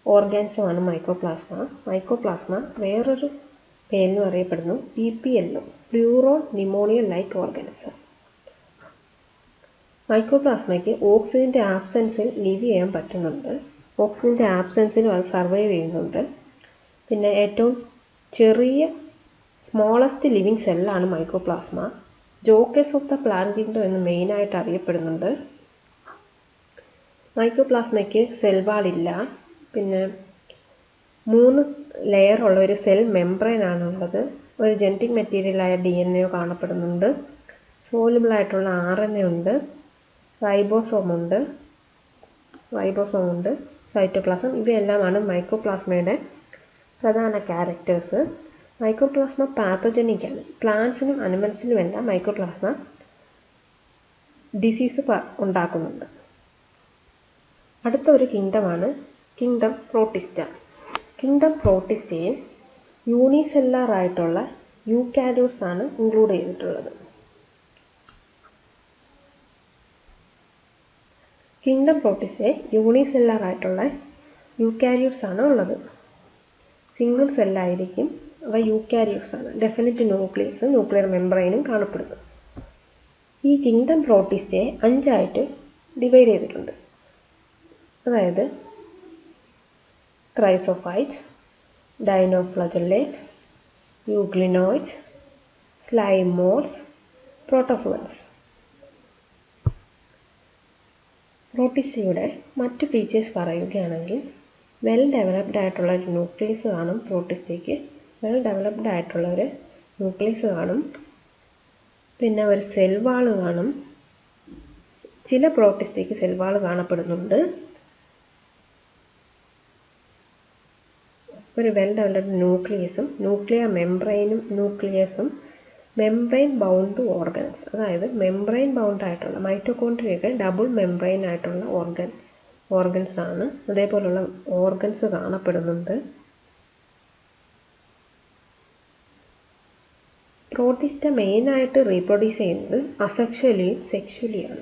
ഓർഗാനിസമാണ് മൈക്കോപ്ലാസ്മ. മൈക്കോപ്ലാസ്മ വേറൊരു പേരിലും അറിയപ്പെടുന്നു, PPLO, pleuro pneumonia like organism. മൈക്കോപ്ലാസ്മയ്ക്ക് ഓക്സിജൻ്റെ ആബ്സെൻസിൽ ലിവ് ചെയ്യാൻ പറ്റുന്നുണ്ട്. ഓക്സിജൻ്റെ ആബ്സെൻസിലും അത് സർവൈവ് ചെയ്യുന്നുണ്ട്. പിന്നെ ഏറ്റവും ചെറിയ സ്മോളസ്റ്റ് ലിവിങ് സെല്ലാണ് mycoplasma. Jokers of the plant kingdom എന്ന് മെയിനായിട്ട് അറിയപ്പെടുന്നുണ്ട്. മൈക്കോപ്ലാസ്മയ്ക്ക് സെൽ വാൾ ഇല്ല. പിന്നെ 3 ലെയറുള്ള ഒരു സെൽ മെംബ്രെയിൻ ആണുള്ളത്. ഒരു ജനറ്റിക് മെറ്റീരിയലായ DNA കാണപ്പെടുന്നുണ്ട്. സോലുബിളായിട്ടുള്ള RNA ഉണ്ട്. റൈബോസോം ഉണ്ട്. സൈറ്റോപ്ലാസം. ഇവയെല്ലാമാണ് മൈക്കോപ്ലാസ്മയുടെ പ്രധാന ക്യാരക്ടേഴ്സ്. മൈക്കോപ്ലാസ്മ പാത്തോജനിക്കാണ്. പ്ലാന്റ്സിനും അനിമൽസിനും എല്ലാം മൈക്കോപ്ലാസ്മ ഡിസീസ് ഉണ്ടാക്കുന്നുണ്ട്. അടുത്ത ഒരു കിങ്ഡമാണ് കിങ്ഡം പ്രോട്ടിസ്റ്റ. കിങ്ഡം പ്രോട്ടിസ്റ്റയിൽ യൂണിസെല്ലാർ ആയിട്ടുള്ള യൂക്കാരിയോട്സ് ആണ് ഇൻക്ലൂഡ് ചെയ്തിട്ടുള്ളത്. കിങ്ഡം പ്രോട്ടിസ്റ്റയിൽ യൂണിസെല്ലാർ ആയിട്ടുള്ള യൂക്കാരിയോട്സ് ആണ് ഉള്ളത്. സിംഗിൾ സെല്ലായിരിക്കും. അവ യൂക്കാരിയോട്സ് ആണ്. ഡെഫിനിറ്റ് ന്യൂക്ലിയസ്, ന്യൂക്ലിയർ മെംബ്രെയിനും കാണപ്പെടുന്നു. ഈ കിങ്ഡം പ്രോട്ടിസ്റ്റയെ 5 ആയിട്ട് ഡിവൈഡ് ചെയ്തിട്ടുണ്ട്. അതായത് chrysophytes, ഡൈനോഫ്ലജെല്ലേറ്റ്സ്, euglenoids, slime moles, protozoans. പ്രോട്ടിസ്റ്റയുടെ മറ്റ് ഫീച്ചേഴ്സ് പറയുകയാണെങ്കിൽ വെൽ ഡെവലപ്ഡ് ആയിട്ടുള്ള ഒരു ന്യൂക്ലിയസ് കാണും. പ്രോട്ടിസ്റ്റയ്ക്ക് പിന്നെ ഒരു സെൽ വാൾ കാണും. ചില പ്രോട്ടിസ്റ്റയ്ക്ക് സെൽ വാൾ കാണപ്പെടുന്നുണ്ട്. ഒരു വെൽ ഡെവലപ്ഡ് ന്യൂക്ലിയസും ന്യൂക്ലിയർ മെംബ്രെയിനും മെംബ്രെയിൻ ബൗണ്ട് ഓർഗൻസ്. അതായത് മെംബ്രെയിൻ ബൗണ്ട് ആയിട്ടുള്ള മൈറ്റോകോൺട്രിയൊക്കെ ഡബിൾ മെംബ്രെയിൻ ആയിട്ടുള്ള ഓർഗൻസ് ആണ്. അതേപോലുള്ള ഓർഗൻസ് കാണപ്പെടുന്നുണ്ട്. പ്രോട്ടിസ്റ്റ മെയിനായിട്ട് റീപ്രൊഡ്യൂസ് ചെയ്യുന്നത് അസെക്ഷലിയും സെക്ഷലിയാണ്.